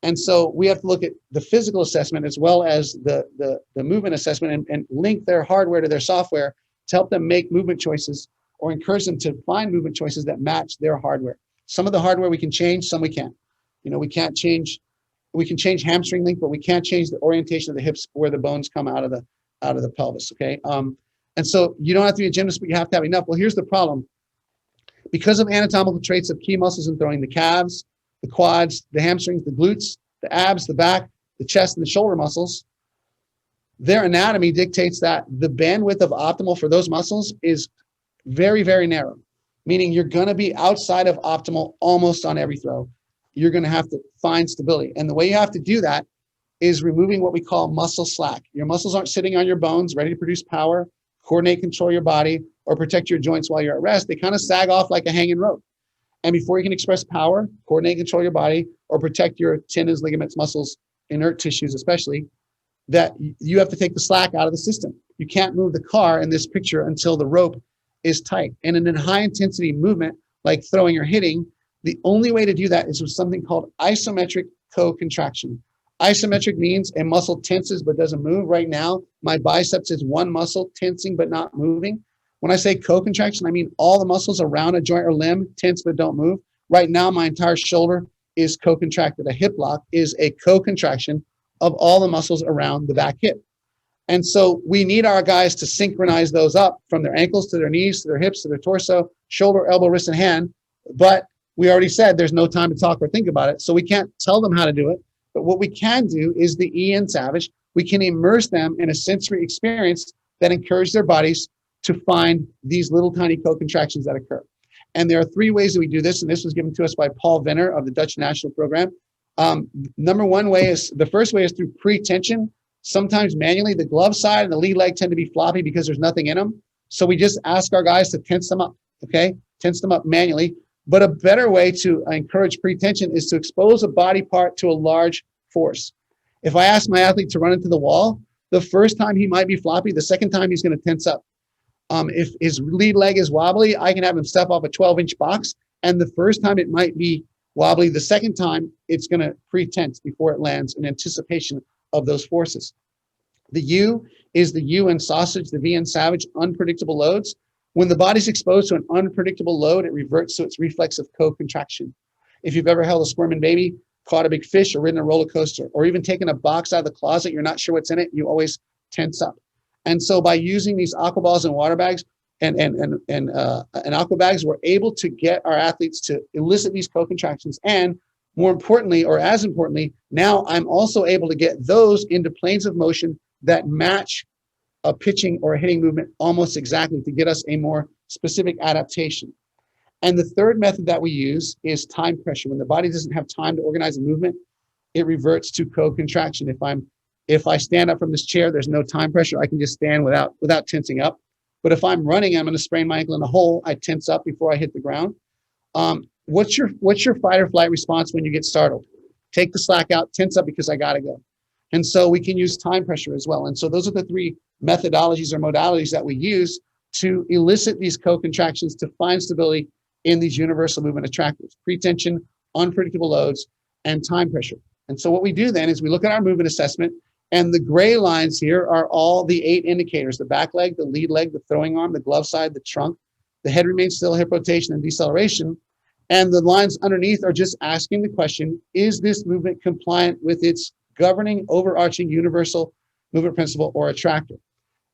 [SPEAKER 3] And so we have to look at the physical assessment as well as the movement assessment and link their hardware to their software to help them make movement choices or encourage them to find movement choices that match their hardware. Some of the hardware we can change, some we can't. You know, we can change hamstring length, but we can't change the orientation of the hips where the bones come out of the pelvis, okay? And so you don't have to be a gymnast, but you have to have enough. Well, here's the problem. Because of anatomical traits of key muscles in throwing, the calves, the quads, the hamstrings, the glutes, the abs, the back, the chest, and the shoulder muscles, their anatomy dictates that the bandwidth of optimal for those muscles is very, very narrow, meaning you're going to be outside of optimal almost on every throw. You're going to have to find stability. And the way you have to do that is removing what we call muscle slack. Your muscles aren't sitting on your bones, ready to produce power, coordinate, control your body, or protect your joints while you're at rest. They kind of sag off like a hanging rope. And before you can express power, coordinate, control your body, or protect your tendons, ligaments, muscles, inert tissues especially, that you have to take the slack out of the system. You can't move the car in this picture until the rope is tight. And in a high intensity movement, like throwing or hitting, the only way to do that is with something called isometric co-contraction. Isometric means a muscle tenses but doesn't move. Right now, my biceps is one muscle tensing but not moving. When I say co-contraction, I mean all the muscles around a joint or limb tense but don't move. Right now, my entire shoulder is co-contracted. A hip lock is a co-contraction of all the muscles around the back hip. And so we need our guys to synchronize those up from their ankles to their knees, to their hips, to their torso, shoulder, elbow, wrist, and hand. But we already said there's no time to talk or think about it. So we can't tell them how to do it. But what we can do is the E in Savage. We can immerse them in a sensory experience that encourages their bodies to find these little tiny co-contractions that occur. And there are three ways that we do this. And this was given to us by Paul Venner of the Dutch National Program. Number one way is, the first way is through pre-tension. Sometimes manually, the glove side and the lead leg tend to be floppy because there's nothing in them. So we just ask our guys to tense them up, okay? Tense them up manually. But a better way to encourage pre-tension is to expose a body part to a large force. If I ask my athlete to run into the wall, the first time he might be floppy, the second time he's going to tense up. If his lead leg is wobbly, I can have him step off a 12-inch box, and the first time it might be wobbly, the second time it's going to pre-tense before it lands in anticipation of those forces. The U is the U in sausage, the V in savage, unpredictable loads. When the body's exposed to an unpredictable load, it reverts to its reflex of co-contraction. If you've ever held a squirming baby, caught a big fish, or ridden a roller coaster, or even taken a box out of the closet, you're not sure what's in it, you always tense up. And so by using these aqua balls and water bags and aqua bags, we're able to get our athletes to elicit these co-contractions. And more importantly, or as importantly, now I'm also able to get those into planes of motion that match a pitching or a hitting movement almost exactly to get us a more specific adaptation. And the third method that we use is time pressure. When the body doesn't have time to organize a movement, it reverts to co-contraction. If I stand up from this chair, there's no time pressure. I can just stand without tensing up. But if I'm running, I'm going to sprain my ankle in a hole. I tense up before I hit the ground. What's your fight or flight response when you get startled? Take the slack out, tense up because I got to go. And so we can use time pressure as well. And so those are the three methodologies or modalities that we use to elicit these co-contractions to find stability in these universal movement attractors: pre-tension, unpredictable loads, and time pressure. And so what we do then is we look at our movement assessment, and the gray lines here are all the 8 indicators: the back leg, the lead leg, the throwing arm, the glove side, the trunk, The head remains still, hip rotation and deceleration. And the lines underneath are just asking the question, is this movement compliant with its governing, overarching, universal movement principle or attractor?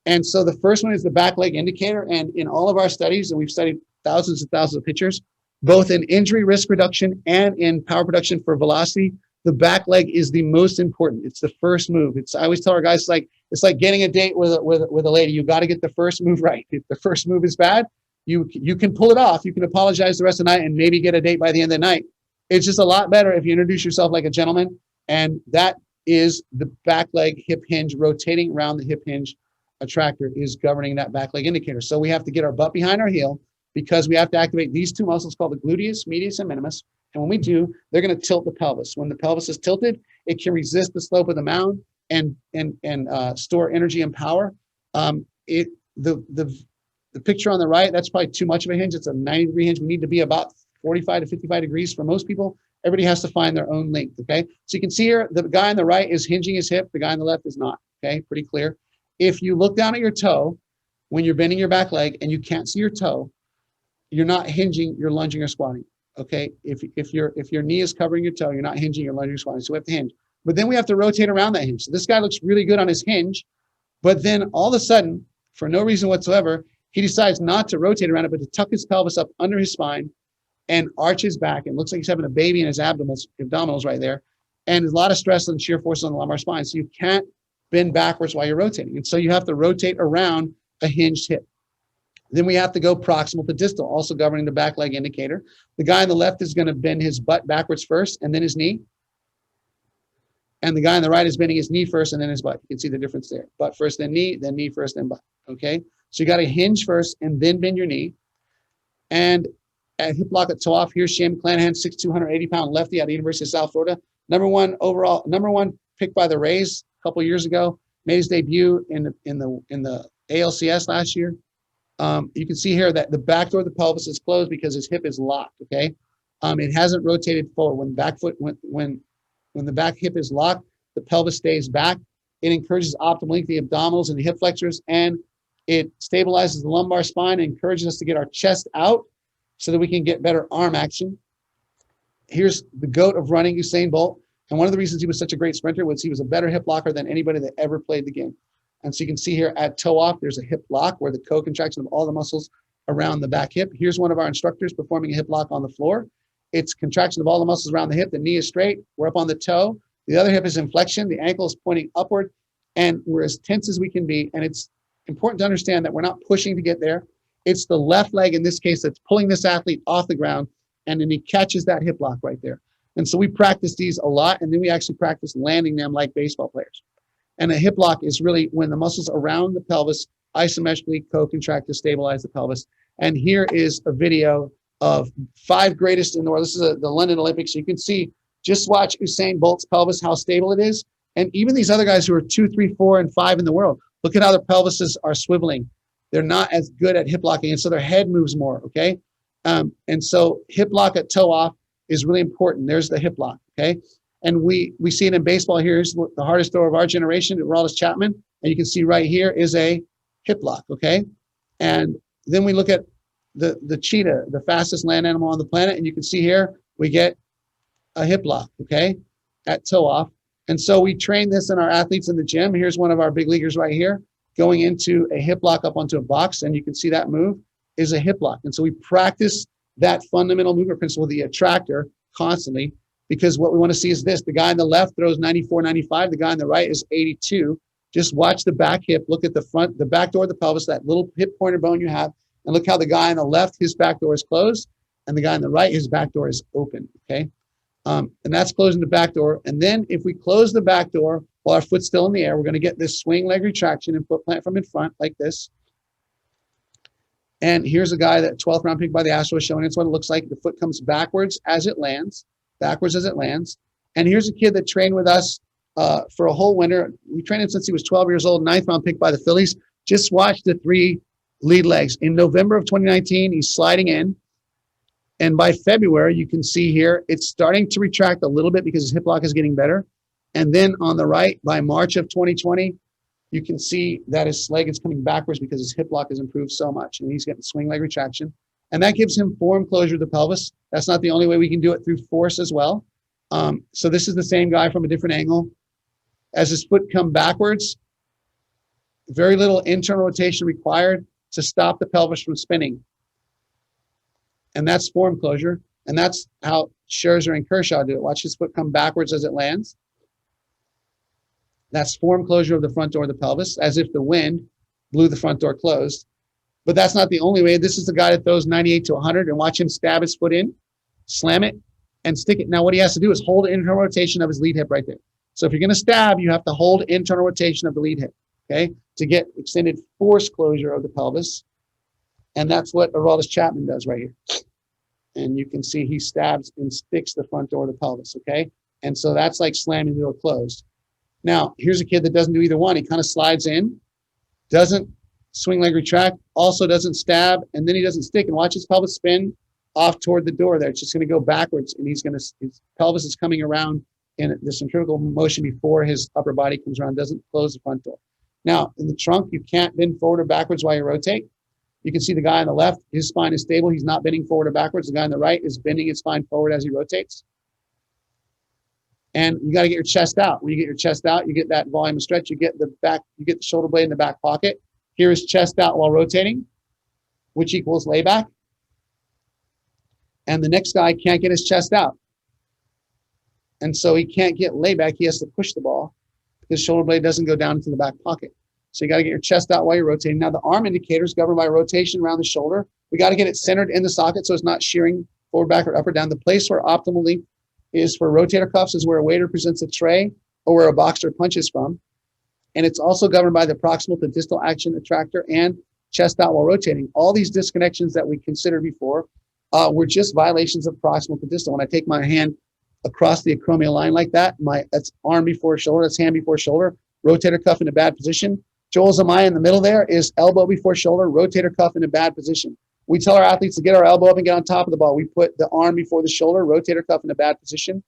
[SPEAKER 3] And so the first one is the back leg indicator. And in all of our studies, and we've studied thousands and thousands of pictures, both in injury risk reduction and in power production for velocity, the back leg is the most important. It's the first move. I always tell our guys, it's like getting a date with a lady. You got to get the first move right. If the first move is bad, you can pull it off. You can apologize the rest of the night and maybe get a date by the end of the night. It's just a lot better if you introduce yourself like a gentleman. And that is the back leg hip hinge rotating around the hip hinge attractor is governing that back leg indicator. So we have to get our butt behind our heel because we have to activate these two muscles called the gluteus medius and minimus. And when we do, they're going to tilt the pelvis. When the pelvis is tilted, it can resist the slope of the mound and store energy and power. The picture on the right, that's probably too much of a hinge. It's a 90-degree hinge. We need to be about 45 to 55 degrees for most people. Everybody has to find their own length, okay? So you can see here, the guy on the right is hinging his hip. The guy on the left is not, okay? Pretty clear. If you look down at your toe, when you're bending your back leg and you can't see your toe, you're not hinging, you're lunging or squatting, okay? If your knee is covering your toe, you're not hinging, you're lunging or squatting. So we have to hinge. But then we have to rotate around that hinge. So this guy looks really good on his hinge, but then all of a sudden, for no reason whatsoever, he decides not to rotate around it, but to tuck his pelvis up under his spine and arch his back. It looks like he's having a baby in his abdominals right there. And there's a lot of stress and shear force on the lumbar spine. So you can't bend backwards while you're rotating. And so you have to rotate around a hinged hip. Then we have to go proximal to distal, also governing the back leg indicator. The guy on the left is going to bend his butt backwards first and then his knee. And the guy on the right is bending his knee first and then his butt. You can see the difference there. Butt first, then knee first, then butt. Okay? So you got to hinge first and then bend your knee. And at hip lock at toe off, here's Shane McClanahan, 6'2", 180-pound lefty out of the University of South Florida. Number one picked by the Rays a couple years ago. Made his debut in the ALCS last year. You can see here that the back door of the pelvis is closed because his hip is locked. Okay, it hasn't rotated forward. When the back hip is locked, the pelvis stays back. It encourages optimal length of the abdominals and the hip flexors, and it stabilizes the lumbar spine and encourages us to get our chest out so that we can get better arm action. Here's the GOAT of running, Usain Bolt. And one of the reasons he was such a great sprinter was he was a better hip locker than anybody that ever played the game. And so you can see here at toe off, there's a hip lock where the co-contraction of all the muscles around the back hip. Here's one of our instructors performing a hip lock on the floor. It's contraction of all the muscles around the hip. The knee is straight. We're up on the toe. The other hip is in flexion. The ankle is pointing upward. And we're as tense as we can be. And it's important to understand that we're not pushing to get there. It's the left leg in this case that's pulling this athlete off the ground. And then he catches that hip lock right there. And so we practice these a lot. And then we actually practice landing them like baseball players. And a hip lock is really when the muscles around the pelvis isometrically co-contract to stabilize the pelvis. And here is a video of 5 greatest in the world. This is the London Olympics. You can see, just watch Usain Bolt's pelvis, how stable it is. And even these other guys who are 2, 3, 4, and 5 in the world, look at how their pelvises are swiveling. They're not as good at hip locking, and so their head moves more, okay? And so hip lock at toe off is really important. There's the hip lock, okay? And we see it in baseball. Here's the hardest thrower of our generation, Aroldis Chapman. And you can see right here is a hip lock, okay? And then we look at the cheetah, the fastest land animal on the planet. And you can see here, we get a hip lock, okay, at toe off. And so we train this in our athletes in the gym. Here's one of our big leaguers right here going into a hip lock up onto a box. And you can see that move is a hip lock. And so we practice that fundamental movement principle, the attractor, constantly, because what we want to see is this. The guy on the left throws 94, 95. The guy on the right is 82. Just watch the back hip. Look at the front, the back door of the pelvis, that little hip pointer bone you have. And look how the guy on the left, his back door is closed. And the guy on the right, his back door is open, okay? And that's closing the back door. And then if we close the back door while our foot's still in the air, we're going to get this swing leg retraction and foot plant from in front like this. And here's a guy that 12th round pick by the Astros showing us what it looks like. The foot comes backwards as it lands. And here's a kid that trained with us for a whole winter. We trained him since he was 12 years old, 9th round pick by the Phillies. Just watch the 3 lead legs. In November of 2019, he's sliding in. And by February, you can see here, it's starting to retract a little bit because his hip lock is getting better. And then on the right, by March of 2020, You can see that his leg is coming backwards because his hip lock has improved so much, and he's getting swing leg retraction. And that gives him form closure of the pelvis. That's not the only way. We can do it through force as well. So this is the same guy from a different angle. As his foot come backwards, very little internal rotation required to stop the pelvis from spinning. And that's form closure. And that's how Scherzer and Kershaw do it. Watch his foot come backwards as it lands. That's form closure of the front door of the pelvis, as if the wind blew the front door closed. But that's not the only way. This is the guy that throws 98 to 100, and watch him stab his foot in, slam it, and stick it. Now what he has to do is hold internal rotation of his lead hip right there. So if you're going to stab, you have to hold internal rotation of the lead hip, okay, to get extended force closure of the pelvis. And that's what Aroldis Chapman does right here. And you can see he stabs and sticks the front door of the pelvis, okay? And so that's like slamming the door closed. Now, here's a kid that doesn't do either one. He kind of slides in, doesn't swing leg retract, also doesn't stab, and then he doesn't stick. And watch his pelvis spin off toward the door there. It's just going to go backwards, and his pelvis is coming around in the centrifugal motion before his upper body comes around, doesn't close the front door. Now, in the trunk, you can't bend forward or backwards while you rotate. You can see the guy on the left, his spine is stable. He's not bending forward or backwards. The guy on the right is bending his spine forward as he rotates. And you got to get your chest out. When you get your chest out, you get that volume of stretch. You get the back, you get the shoulder blade in the back pocket. Here is chest out while rotating, which equals layback. And the next guy can't get his chest out. And so he can't get layback. He has to push the ball because shoulder blade doesn't go down into the back pocket. So you got to get your chest out while you're rotating. Now the arm indicator is governed by rotation around the shoulder. We got to get it centered in the socket so it's not shearing forward, back, or up or down. The place where optimally is for rotator cuffs is where a waiter presents a tray or where a boxer punches from. And it's also governed by the proximal to distal action attractor and chest out while rotating. All these disconnections that we considered before were just violations of proximal to distal. When I take my hand across the acromial line like that, that's arm before shoulder, that's hand before shoulder, rotator cuff in a bad position. Joel Zamaya in the middle there is elbow before shoulder, rotator cuff in a bad position. We tell our athletes to get our elbow up and get on top of the ball. We put the arm before the shoulder, rotator cuff in a bad position.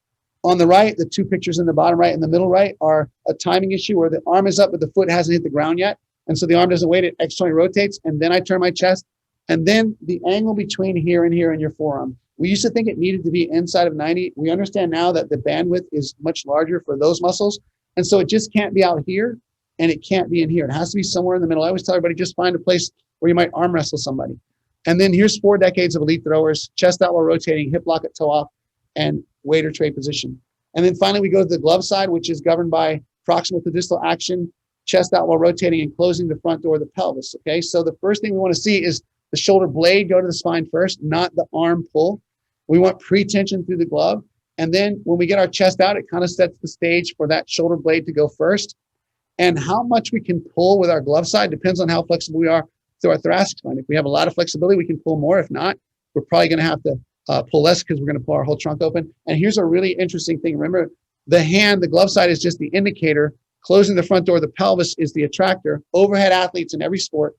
[SPEAKER 3] On the right, the two pictures in the bottom right and the middle right are a timing issue where the arm is up but the foot hasn't hit the ground yet. And so the arm doesn't wait, it externally rotates, and then I turn my chest. And then the angle between here and here in your forearm. We used to think it needed to be inside of 90. We understand now that the bandwidth is much larger for those muscles. And so it just can't be out here and it can't be in here. It has to be somewhere in the middle. I always tell everybody, just find a place where you might arm wrestle somebody. And then here's 4 decades of elite throwers, chest out while rotating, hip lock at toe off, and waiter tray position. And then finally, we go to the glove side, which is governed by proximal to distal action, chest out while rotating and closing the front door of the pelvis, okay? So the first thing we want to see is the shoulder blade go to the spine first, not the arm pull. We want pre-tension through the glove. And then when we get our chest out, it kind of sets the stage for that shoulder blade to go first. And how much we can pull with our glove side depends on how flexible we are through our thoracic spine. If we have a lot of flexibility, we can pull more. If not, we're probably going to have to pull less because we're going to pull our whole trunk open. And here's a really interesting thing. Remember, the hand, the glove side is just the indicator. Closing the front door of the pelvis is the attractor. Overhead athletes in every sport,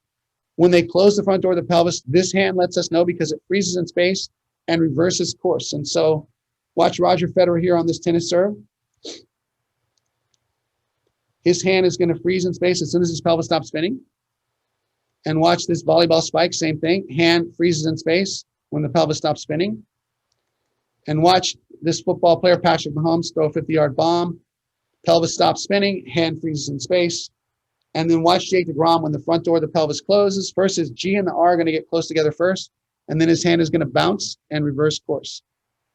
[SPEAKER 3] when they close the front door of the pelvis, this hand lets us know because it freezes in space and reverses course. And so watch Roger Federer here on this tennis serve. His hand is going to freeze in space as soon as his pelvis stops spinning. And watch this volleyball spike, same thing. Hand freezes in space when the pelvis stops spinning. And watch this football player, Patrick Mahomes, throw a 50-yard bomb. Pelvis stops spinning, hand freezes in space. And then watch Jake DeGrom when the front door of the pelvis closes. First his G and the R are going to get close together first. And then his hand is going to bounce and reverse course.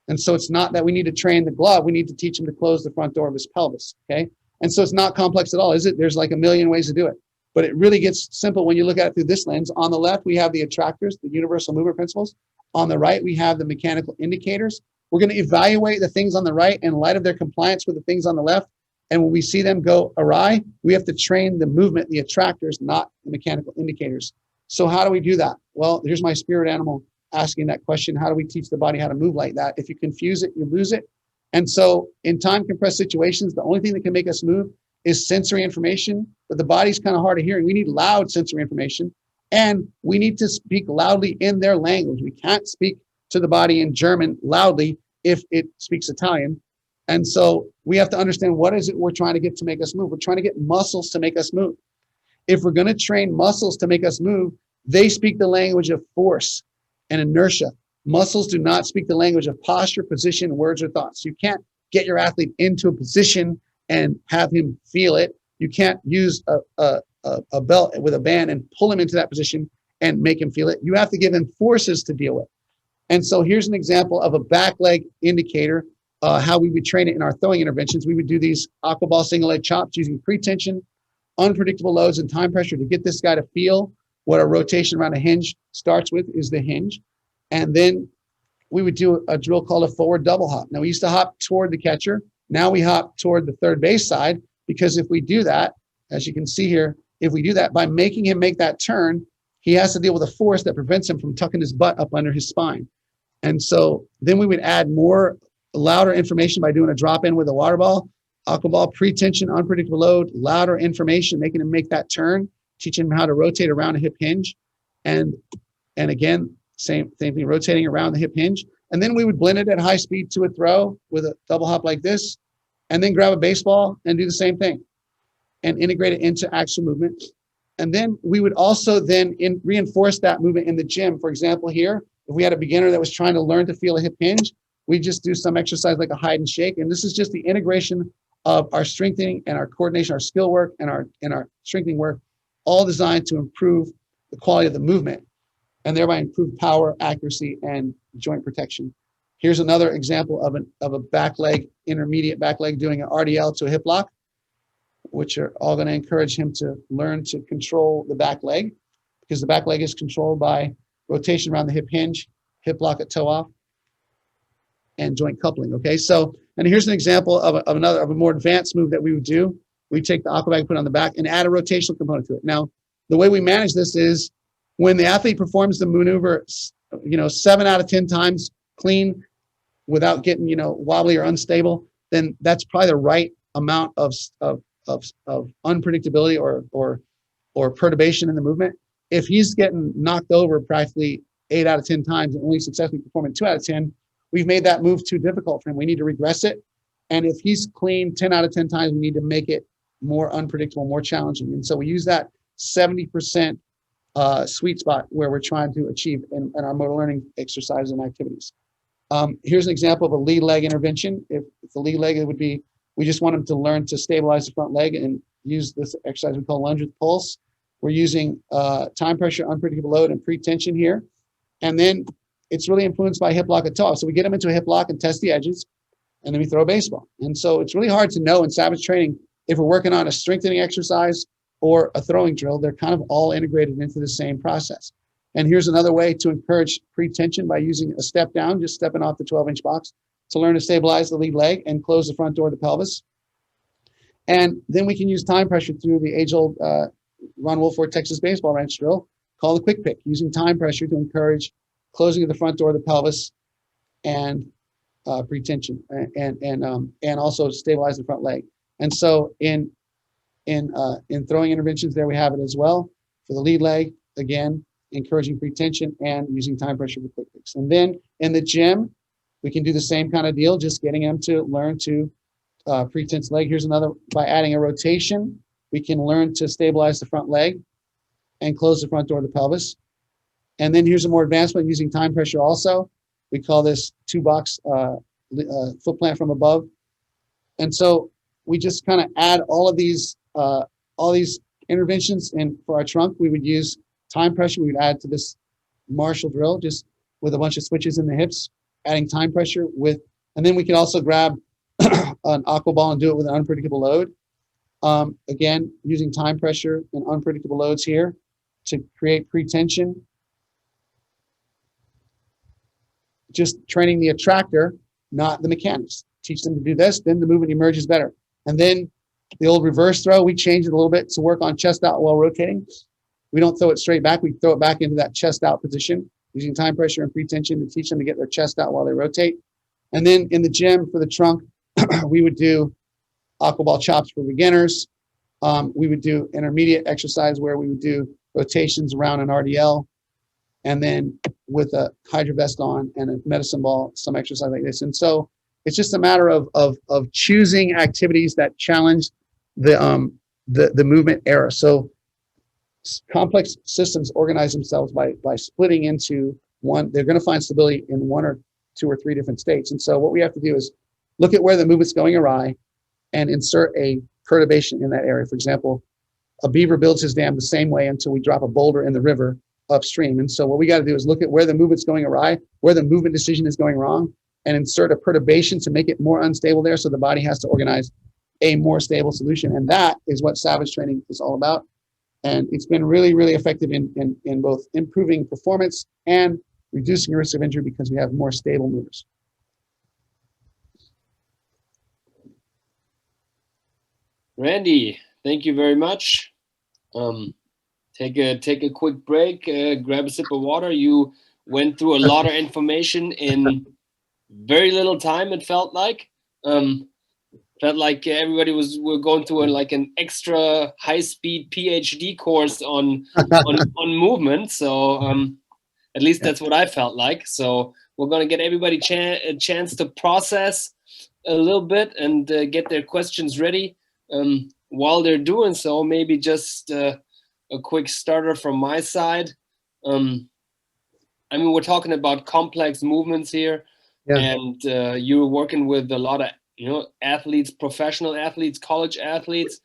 [SPEAKER 3] And so it's not that we need to train the glove. We need to teach him to close the front door of his pelvis, okay? And so it's not complex at all, is it? There's like a million ways to do it. But it really gets simple when you look at it through this lens. On the left, we have the attractors, the universal movement principles. On the right, we have the mechanical indicators. We're going to evaluate the things on the right in light of their compliance with the things on the left. And when we see them go awry, we have to train the movement, the attractors, not the mechanical indicators. So how do we do that? Well, here's my spirit animal asking that question. How do we teach the body how to move like that? If you confuse it, you lose it. And so in time compressed situations, the only thing that can make us move is sensory information, but the body's kind of hard of hearing. We need loud sensory information, and we need to speak loudly in their language. We can't speak to the body in German loudly if it speaks Italian. And so we have to understand what is it we're trying to get to make us move. We're trying to get muscles to make us move. If we're going to train muscles to make us move, they speak the language of force and inertia. Muscles do not speak the language of posture, position, words, or thoughts. You can't get your athlete into a position and have him feel it. You can't use a belt with a band and pull him into that position and make him feel it. You have to give him forces to deal with. And so here's an example of a back leg indicator, how we would train it in our throwing interventions. We would do these aqua ball single leg chops using pre-tension, unpredictable loads, and time pressure to get this guy to feel what a rotation around a hinge starts with is the hinge. And then we would do a drill called a forward double hop. Now, we used to hop toward the catcher. Now we hop toward the third base side, because if we do that, as you can see here, if we do that by making him make that turn, he has to deal with a force that prevents him from tucking his butt up under his spine. And so then we would add more louder information by doing a drop in with a water ball, aqua ball, pre-tension, unpredictable load, louder information, making him make that turn, teaching him how to rotate around a hip hinge. And again, same thing, rotating around the hip hinge. And then we would blend it at high speed to a throw with a double hop like this, and then grab a baseball and do the same thing and integrate it into actual movement. And then we would also then reinforce that movement in the gym. For example, here, if we had a beginner that was trying to learn to feel a hip hinge, we just do some exercise like a hide and shake. And this is just the integration of our strengthening and our coordination, our skill work and our strengthening work, all designed to improve the quality of the movement and thereby improve power, accuracy, and joint protection. Here's another example of a back leg, intermediate back leg, doing an RDL to a hip lock, which are all going to encourage him to learn to control the back leg, because the back leg is controlled by rotation around the hip hinge, hip lock at toe off, and joint coupling. Okay, so, and here's an example of a more advanced move that we would do. We take the aqua bag, put it on the back, and add a rotational component to it. Now, the way we manage this is when the athlete performs the maneuver, 7 out of 10 times clean without getting, wobbly or unstable, then that's probably the right amount of unpredictability or perturbation in the movement. If he's getting knocked over practically 8 out of 10 times and only successfully performing 2 out of 10, we've made that move too difficult for him. We need to regress it. And if he's clean 10 out of 10 times, we need to make it more unpredictable, more challenging. And so we use that 70% sweet spot where we're trying to achieve in our motor learning exercises and activities. Here's an example of a lead leg intervention. If the lead leg, it would be, we just want him to learn to stabilize the front leg and use this exercise we call lunge with pulse. We're using time pressure, unpredictable load, and pre-tension here. And then it's really influenced by hip lock at toe off. So we get him into a hip lock and test the edges, and then we throw a baseball. And so it's really hard to know in savage training if we're working on a strengthening exercise or a throwing drill. They're kind of all integrated into the same process. And here's another way to encourage pre-tension by using a step down, just stepping off the 12-inch box to learn to stabilize the lead leg and close the front door of the pelvis. And then we can use time pressure through the age-old Ron Wolford Texas baseball ranch drill called the quick pick, using time pressure to encourage closing of the front door of the pelvis and pre-tension and also stabilize the front leg. And so in throwing interventions, there we have it as well. For the lead leg, again, encouraging pre-tension and using time pressure for quick picks. And then in the gym, we can do the same kind of deal, just getting them to learn to pre-tense leg. Here's another, by adding a rotation, we can learn to stabilize the front leg and close the front door of the pelvis. And then here's a more advanced one using time pressure also. We call this 2-box foot plant from above. And so we just kind of add all these interventions. And for our trunk, we would use time pressure. We would add to this Marshall drill, just with a bunch of switches in the hips, adding time pressure with, and then we can also grab an aqua ball and do it with an unpredictable load. Again, using time pressure and unpredictable loads here to create pre-tension. Just training the attractor, not the mechanics. Teach them to do this, then the movement emerges better. And then the old reverse throw, we change it a little bit to work on chest out while rotating. We don't throw it straight back. We throw it back into that chest out position using time pressure and pre-tension to teach them to get their chest out while they rotate. And then in the gym for the trunk, we would do aqua ball chops for beginners. We would do intermediate exercise where we would do rotations around an RDL. And then with a hydro vest on and a medicine ball, some exercise like this. And so it's just a matter of choosing activities that challenge the movement era. So complex systems organize themselves by splitting into one. They're going to find stability in one or two or three different states. And so what we have to do is look at where the movement's going awry and insert a perturbation in that area. For example, a beaver builds his dam the same way until we drop a boulder in the river upstream. And so what we got to do is look at where the movement's going awry, where the movement decision is going wrong, and insert a perturbation to make it more unstable there, so the body has to organize a more stable solution. And that is what savage training is all about. And it's been really, really effective in both improving performance and reducing the risk of injury because we have more stable movers.
[SPEAKER 1] Randy, thank you very much. Take a quick break, grab a sip of water. You went through a lot of information in very little time, it felt like. Felt like everybody were going through an extra high-speed PhD course on movement. So at least that's what I felt like. So we're going to get everybody a chance to process a little bit and get their questions ready. While they're doing so, maybe just a quick starter from my side. I mean, we're talking about complex movements here, and you're working with a lot of athletes, professional athletes, college athletes.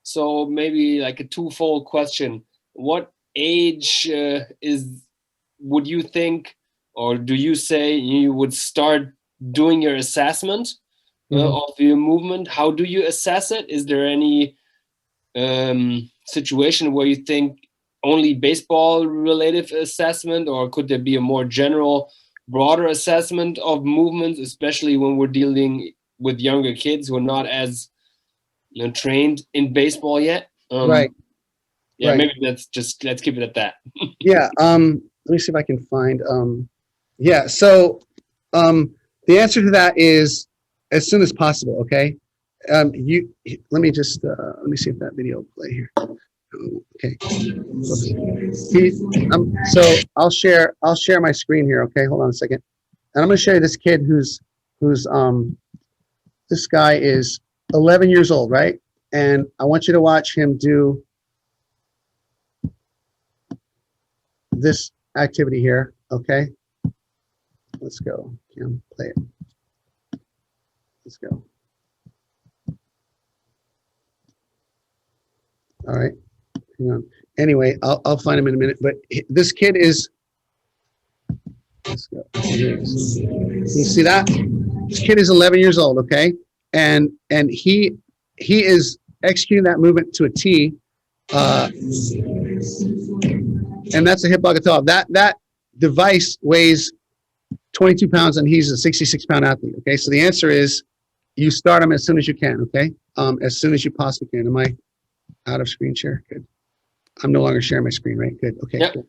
[SPEAKER 1] So maybe like a twofold question: what age would you think, or do you say you would start doing your assessment of your movement? How do you assess it? Is there any situation where you think only baseball related assessment, or could there be a more general, broader assessment of movements, especially when we're dealing with younger kids who are not as trained in baseball yet?
[SPEAKER 3] Right.
[SPEAKER 1] Yeah, right. Maybe let's keep it at that.
[SPEAKER 3] Yeah. Let me see if I can find. So the answer to that is as soon as possible. Okay. Let me just let me see if that video will play here. Okay. So I'll share my screen here. Okay, hold on a second, and I'm going to show you this kid who's this guy is 11 years old, right? And I want you to watch him do this activity here. Okay, let's go. Kim, play it. Let's go. All right. Hang on. Anyway, I'll find him in a minute. But this kid is. Let's go. You see that? This kid is 11 years old. Okay, and he is executing that movement to a T. And that's a hip Bogatov. That device weighs 22 pounds, and he's a 66-pound athlete. Okay, so the answer is you start him as soon as you can. Okay, as soon as you possibly can. Am I out of screen share? Good. I'm no longer sharing my screen, right? Good. Okay.
[SPEAKER 1] Yep.
[SPEAKER 3] Cool.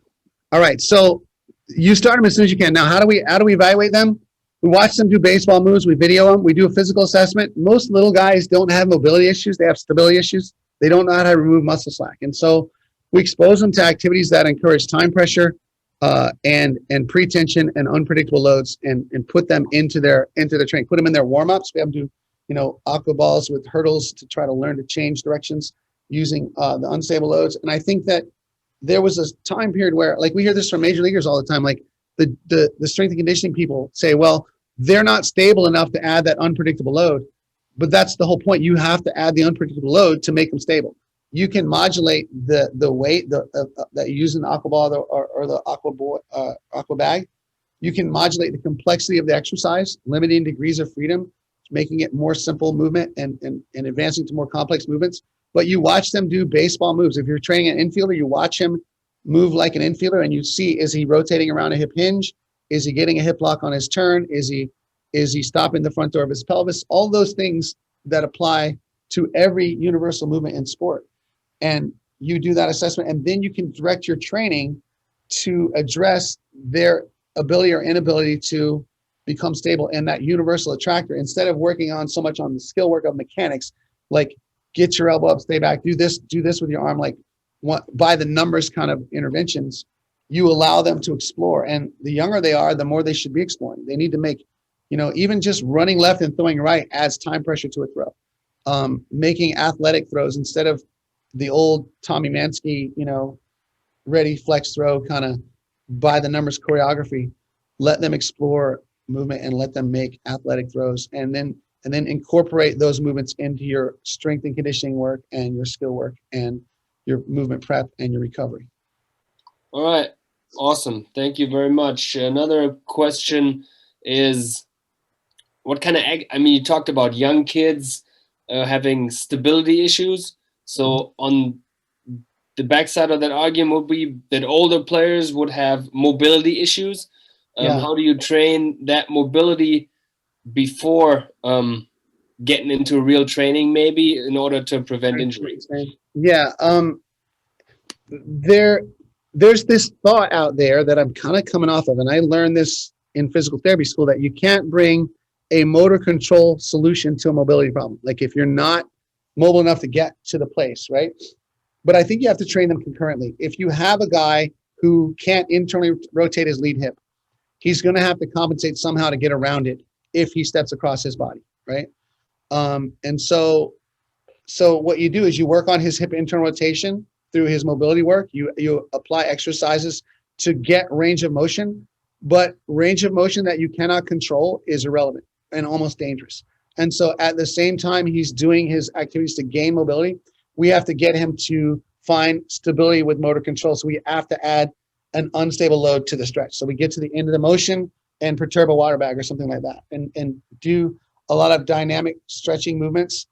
[SPEAKER 3] All right. So you start them as soon as you can. Now, how do we evaluate them? We watch them do baseball moves. We video them. We do a physical assessment. Most little guys don't have mobility issues. They have stability issues. They don't know how to remove muscle slack. And so we expose them to activities that encourage time pressure and pre-tension and unpredictable loads, and put them into their training. Put them in their warm-ups. We have them do aqua balls with hurdles to try to learn to change directions using the unstable loads. And I think that there was a time period where, like, we hear this from major leaguers all the time, like the strength and conditioning people say, well, they're not stable enough to add that unpredictable load. But that's the whole point. You have to add the unpredictable load to make them stable. You can modulate the weight that you use in the aqua ball or the aqua bag. You can modulate the complexity of the exercise, limiting degrees of freedom, making it more simple movement and advancing to more complex movements. But you watch them do baseball moves. If you're training an infielder, you watch him move like an infielder, and you see, is he rotating around a hip hinge? Is he getting a hip lock on his turn? Is he stopping the front door of his pelvis? All those things that apply to every universal movement in sport. And you do that assessment, and then you can direct your training to address their ability or inability to become stable in that universal attractor, instead of working on so much on the skill work of mechanics, like get your elbow up, stay back, do this with your arm, like by the numbers kind of interventions. You allow them to explore, and the younger they are, the more they should be exploring. They need to make, even just running left and throwing right adds time pressure to a throw. Making athletic throws instead of the old Tommy Mansky, ready, flex, throw, kind of by the numbers choreography. Let them explore movement and let them make athletic throws, and then incorporate those movements into your strength and conditioning work and your skill work and your movement prep and your recovery.
[SPEAKER 1] All right. Awesome. Thank you very much. Another question is, what kind of, you talked about young kids having stability issues. So on the backside of that argument would be that older players would have mobility issues. How do you train that mobility before getting into real training, maybe, in order to prevent injury?
[SPEAKER 3] Yeah. There's this thought out there that I'm kind of coming off of, and I learned this in physical therapy school, that you can't bring a motor control solution to a mobility problem. Like if you're not mobile enough to get to the place, right? But I think you have to train them concurrently. If you have a guy who can't internally rotate his lead hip, he's going to have to compensate somehow to get around it if he steps across his body, right? And so what you do is you work on his hip internal rotation through his mobility work. You apply exercises to get range of motion, but range of motion that you cannot control is irrelevant and almost dangerous. And so at the same time he's doing his activities to gain mobility, we have to get him to find stability with motor control. So we have to add an unstable load to the stretch. So we get to the end of the motion and perturb a water bag or something like that, and do a lot of dynamic stretching movements,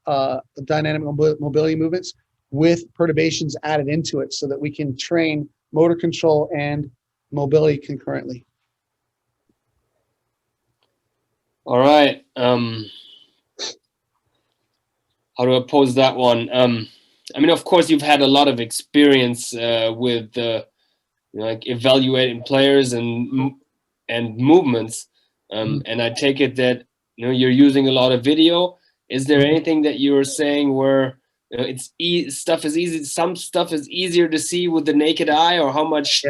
[SPEAKER 3] dynamic mobility movements with perturbations added into it, so that we can train motor control and mobility concurrently.
[SPEAKER 1] All right. How do I pose that one? Of course, you've had a lot of experience with like evaluating players and movements, and I take it that you're using a lot of video. Is there anything that you were saying where stuff is easy? Some stuff is easier to see with the naked eye, or how much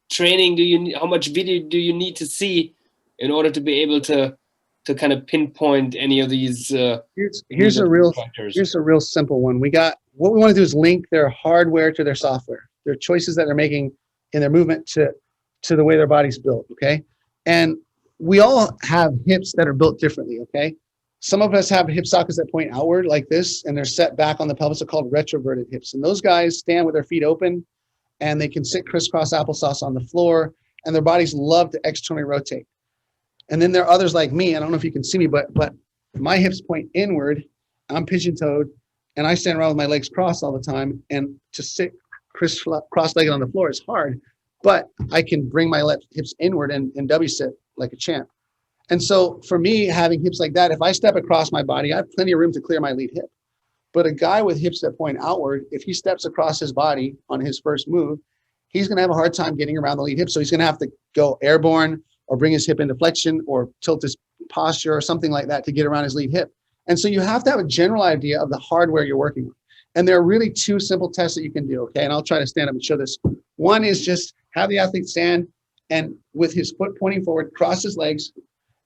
[SPEAKER 1] training how much video do you need to see in order to be able to kind of pinpoint any of these?
[SPEAKER 3] Here's a real simple one. What we want to do is link their hardware to their software, their choices that they're making in their movement to the way their body's built. Okay. And we all have hips that are built differently. Okay. Some of us have hip sockets that point outward like this, and they're set back on the pelvis. They're called retroverted hips. And those guys stand with their feet open, and they can sit crisscross applesauce on the floor, and their bodies love to externally rotate. And then there are others like me. I don't know if you can see me, but my hips point inward. I'm pigeon-toed, and I stand around with my legs crossed all the time. And to sit cross-legged on the floor is hard, but I can bring my hips inward and W-sit like a champ. And so for me, having hips like that, if I step across my body, I have plenty of room to clear my lead hip. But a guy with hips that point outward, if he steps across his body on his first move, he's going to have a hard time getting around the lead hip. So he's going to have to go airborne, or bring his hip into flexion, or tilt his posture or something like that to get around his lead hip. And so you have to have a general idea of the hardware you're working with. And there are really two simple tests that you can do, okay? And I'll try to stand up and show this. One is just have the athlete stand and with his foot pointing forward, cross his legs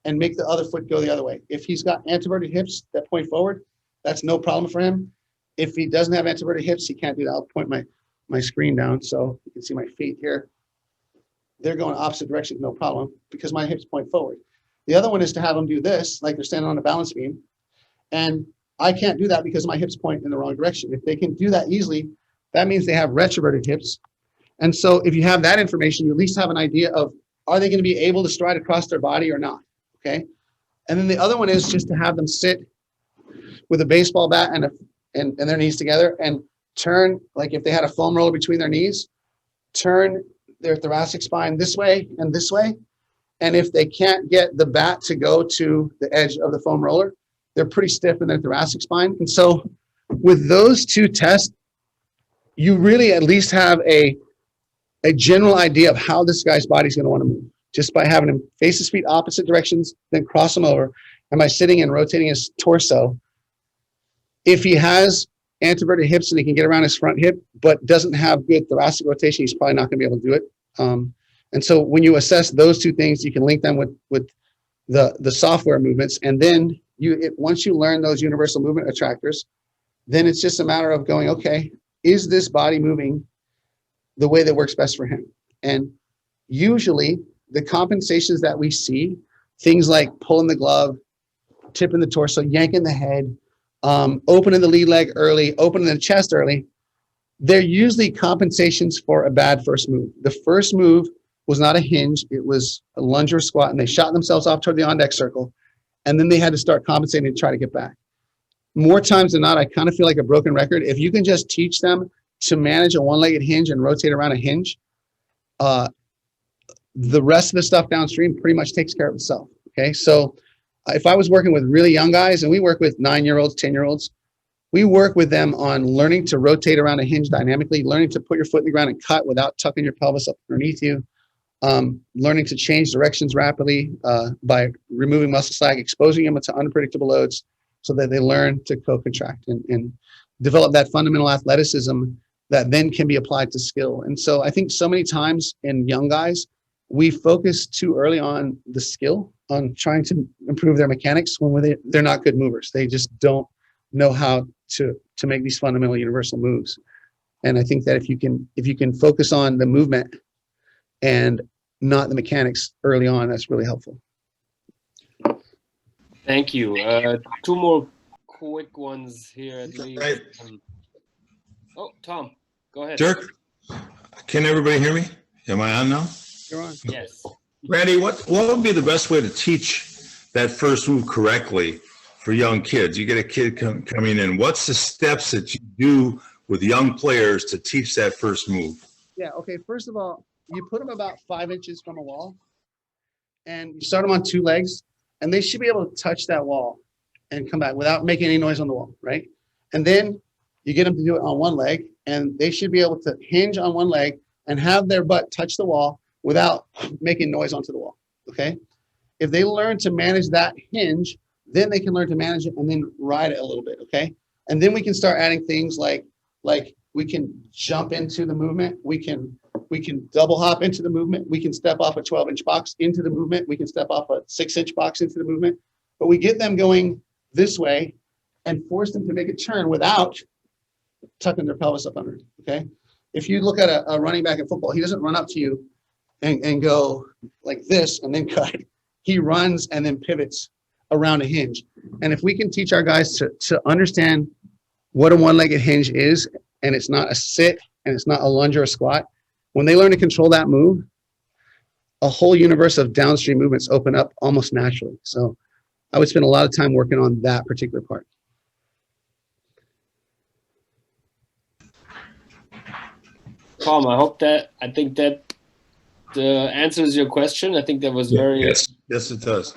[SPEAKER 3] and make the other foot go the other way. If he's got anteverted hips that point forward, that's no problem for him. If he doesn't have anteverted hips, he can't do that. I'll point my screen down so you can see my feet here. They're going opposite directions, no problem, because my hips point forward. The other one is to have them do this, like they're standing on a balance beam. And I can't do that because my hips point in the wrong direction. If they can do that easily, that means they have retroverted hips. And so if you have that information, you at least have an idea of, are they going to be able to stride across their body or not? Okay. And then the other one is just to have them sit with a baseball bat and their knees together and turn, like if they had a foam roller between their knees, turn their thoracic spine this way and this way. And if they can't get the bat to go to the edge of the foam roller, they're pretty stiff in their thoracic spine. And so with those two tests, you really at least have a general idea of how this guy's body's going to want to move, just by having him face his feet opposite directions, then cross them over, and by sitting and rotating his torso. If he has anteverted hips and he can get around his front hip, but doesn't have good thoracic rotation, he's probably not going to be able to do it. And so when you assess those two things, you can link them with the software movements. And then once you learn those universal movement attractors, then it's just a matter of going, okay, is this body moving the way that works best for him? And usually the compensations that we see, things like pulling the glove, tipping the torso, yanking the head, opening the lead leg early, opening the chest early, they're usually compensations for a bad first move. The first move was not a hinge, it was a lunge or squat, and they shot themselves off toward the on-deck circle, and then they had to start compensating to try to get back. More times than not, I kind of feel like a broken record. If you can just teach them to manage a one-legged hinge and rotate around a hinge, the rest of the stuff downstream pretty much takes care of itself, okay? So if I was working with really young guys, and we work with 9-year-olds, 10-year-olds, we work with them on learning to rotate around a hinge dynamically, learning to put your foot in the ground and cut without tucking your pelvis up underneath you, learning to change directions rapidly by removing muscle sag, exposing them to unpredictable loads so that they learn to co-contract and develop that fundamental athleticism that then can be applied to skill. And so I think so many times in young guys, we focus too early on the skill, on trying to improve their mechanics when they're not good movers. They just don't know how to make these fundamental universal moves. And I think that if you can focus on the movement and not the mechanics early on, that's really helpful.
[SPEAKER 1] Thank you. Two more quick ones here at least.
[SPEAKER 2] Right.
[SPEAKER 1] Oh, Tom, go ahead.
[SPEAKER 2] Dirk, can everybody hear me? Am I on now?
[SPEAKER 3] You're on.
[SPEAKER 1] Yes.
[SPEAKER 2] Randy, what would be the best way to teach that first move correctly for young kids? You get a kid coming in. What's the steps that you do with young players to teach that first move?
[SPEAKER 3] Yeah, okay. First of all, you put them about 5 inches from a wall, and you start them on 2 legs, and they should be able to touch that wall and come back without making any noise on the wall, right? And then you get them to do it on 1 leg, and they should be able to hinge on 1 leg and have their butt touch the wall without making noise onto the wall, okay? If they learn to manage that hinge, then they can learn to manage it and then ride it a little bit, okay? And then we can start adding things like we can jump into the movement, we can double hop into the movement, we can step off a 12-inch box into the movement, we can step off a 6-inch box into the movement, but we get them going this way and force them to make a turn without tucking their pelvis up under, okay? If you look at a running back in football, he doesn't run up to you and go like this and then cut. He runs and then pivots around a hinge. And if we can teach our guys to understand what a one-legged hinge is, and it's not a sit and it's not a lunge or a squat, when they learn to control that move, a whole universe of downstream movements open up almost naturally. So I would spend a lot of time working on that particular part.
[SPEAKER 1] Tom, I think that answers your question. I think that was very...
[SPEAKER 2] Yes, it does.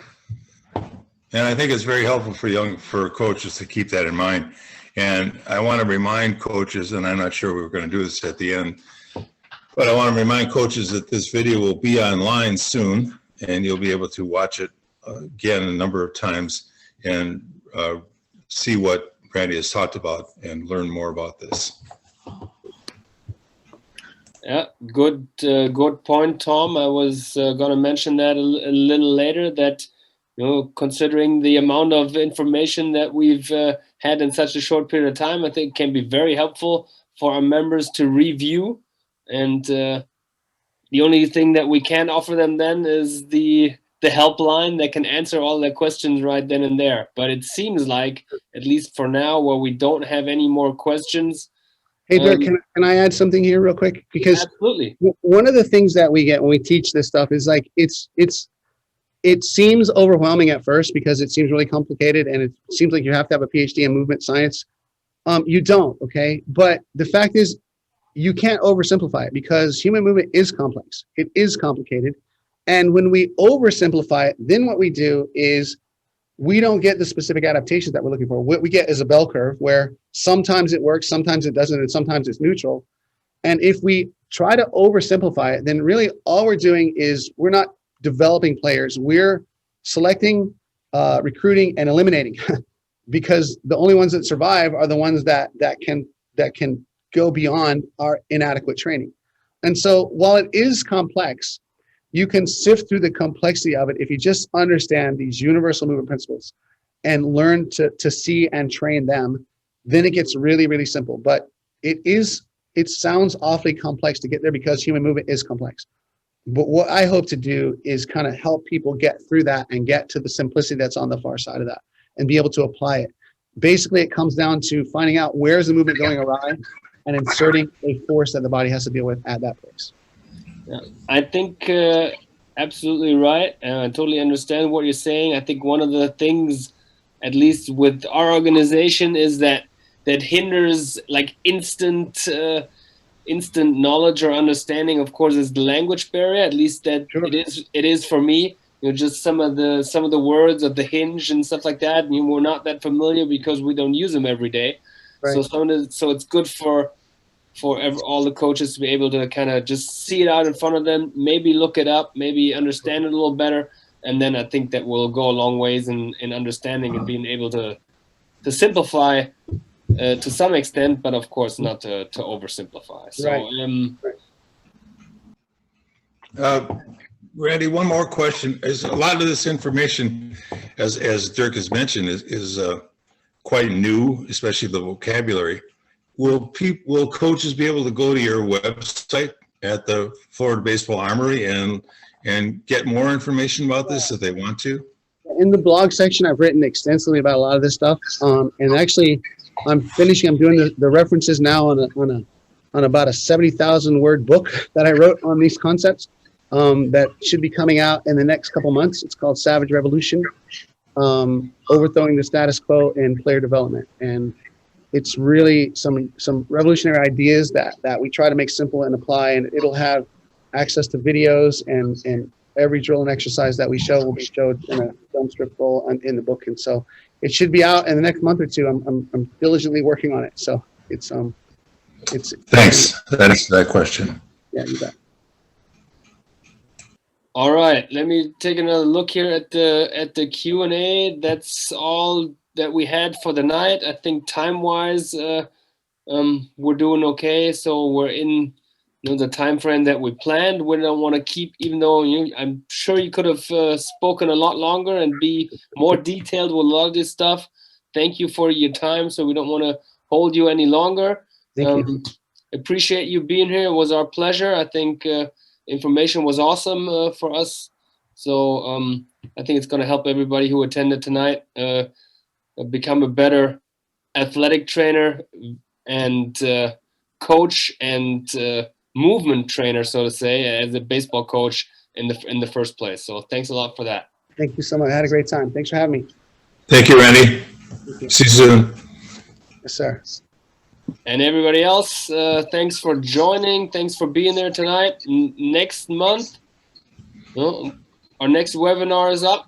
[SPEAKER 2] And I think it's very helpful for coaches to keep that in mind. And I want to remind coaches, and I'm not sure we were going to do this at the end, but I want to remind coaches that this video will be online soon, and you'll be able to watch it again a number of times and see what Randy has talked about and learn more about this.
[SPEAKER 1] Yeah, good point, Tom. I was going to mention that a little later, that considering the amount of information that we've had in such a short period of time, I think it can be very helpful for our members to review. And the only thing that we can offer them then is the helpline that can answer all their questions right then and there. But it seems like, at least for now, where we don't have any more questions.
[SPEAKER 3] Hey, Dirk, can I add something here real quick? Because
[SPEAKER 1] absolutely,
[SPEAKER 3] one of the things that we get when we teach this stuff is like it seems overwhelming at first because it seems really complicated and it seems like you have to have a PhD in movement science. You don't, okay? But the fact is, you can't oversimplify it because human movement is complex. It is complicated. And when we oversimplify it, then what we do is we don't get the specific adaptations that we're looking for. What we get is a bell curve where sometimes it works, sometimes it doesn't, and sometimes it's neutral. And if we try to oversimplify it, then really all we're doing is we're not developing players. We're selecting, recruiting, and eliminating because the only ones that survive are the ones that can go beyond our inadequate training. And so while it is complex, you can sift through the complexity of it if you just understand these universal movement principles and learn to see and train them. Then it gets really, really simple. But it sounds awfully complex to get there because human movement is complex. But what I hope to do is kind of help people get through that and get to the simplicity that's on the far side of that and be able to apply it. Basically, it comes down to finding out where's the movement going awry and inserting a force that the body has to deal with at that place.
[SPEAKER 1] Yeah, I think absolutely right. I totally understand what you're saying. I think one of the things, at least with our organization, is that hinders like instant knowledge or understanding. Of course, is the language barrier. At least that
[SPEAKER 3] Sure.
[SPEAKER 1] it is for me. Just some of the words of the hinge and stuff like that. We're not that familiar because we don't use them every day.
[SPEAKER 3] Right.
[SPEAKER 1] So it's good for all the coaches to be able to kind of just see it out in front of them, maybe look it up, maybe understand it a little better, and then I think that will go a long ways in understanding and being able to simplify to some extent, but of course not to oversimplify. So.
[SPEAKER 3] Right.
[SPEAKER 2] Randy, one more question. Is a lot of this information, as Dirk has mentioned, is quite new, especially the vocabulary. Will coaches be able to go to your website at the Florida Baseball Armory and get more information about this if they want to?
[SPEAKER 3] In the blog section, I've written extensively about a lot of this stuff. And actually, I'm doing the references now on about a 70,000 word book that I wrote on these concepts. That should be coming out in the next couple months. It's called Savage Revolution, Overthrowing the Status Quo in Player Development. And it's really some revolutionary ideas that we try to make simple and apply, and it'll have access to videos and every drill and exercise that we show will be showed in a film strip roll in the book. And so it should be out in the next month or two. I'm diligently working on it. So it's
[SPEAKER 2] Thanks. That answers that question.
[SPEAKER 3] Yeah, you bet.
[SPEAKER 1] All right, let me take another look here at the Q&A. That's all that we had for the night. I think time-wise, we're doing okay. So we're in the time frame that we planned. We don't want to keep, even though I'm sure you could have spoken a lot longer and be more detailed with a lot of this stuff. Thank you for your time. So we don't want to hold you any longer.
[SPEAKER 3] Thank you.
[SPEAKER 1] Appreciate you being here. It was our pleasure. I think information was awesome for us. So I think it's going to help everybody who attended tonight become a better athletic trainer and coach and movement trainer, so to say, as a baseball coach in the first place. So thanks a lot for that.
[SPEAKER 3] Thank you so much. I had a great time. Thanks for having me.
[SPEAKER 2] Thank you, Randy. See you soon.
[SPEAKER 3] Yes, sir.
[SPEAKER 1] And everybody else, thanks for joining. Thanks for being there tonight. Next month, our next webinar is up,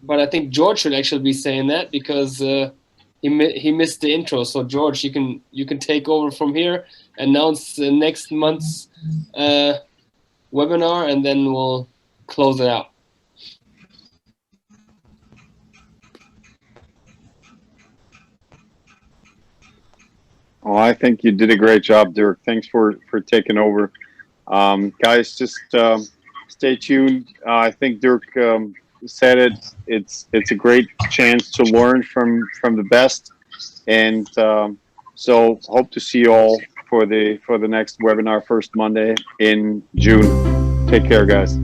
[SPEAKER 1] but I think George should actually be saying that because he missed the intro. So George, you can take over from here, announce next month's webinar, and then we'll close it out.
[SPEAKER 4] Oh, I think you did a great job, Dirk. Thanks for taking over. Guys, just stay tuned. I think Dirk said it. It's a great chance to learn from the best, and so hope to see you all for the next webinar, first Monday in June. Take care, guys.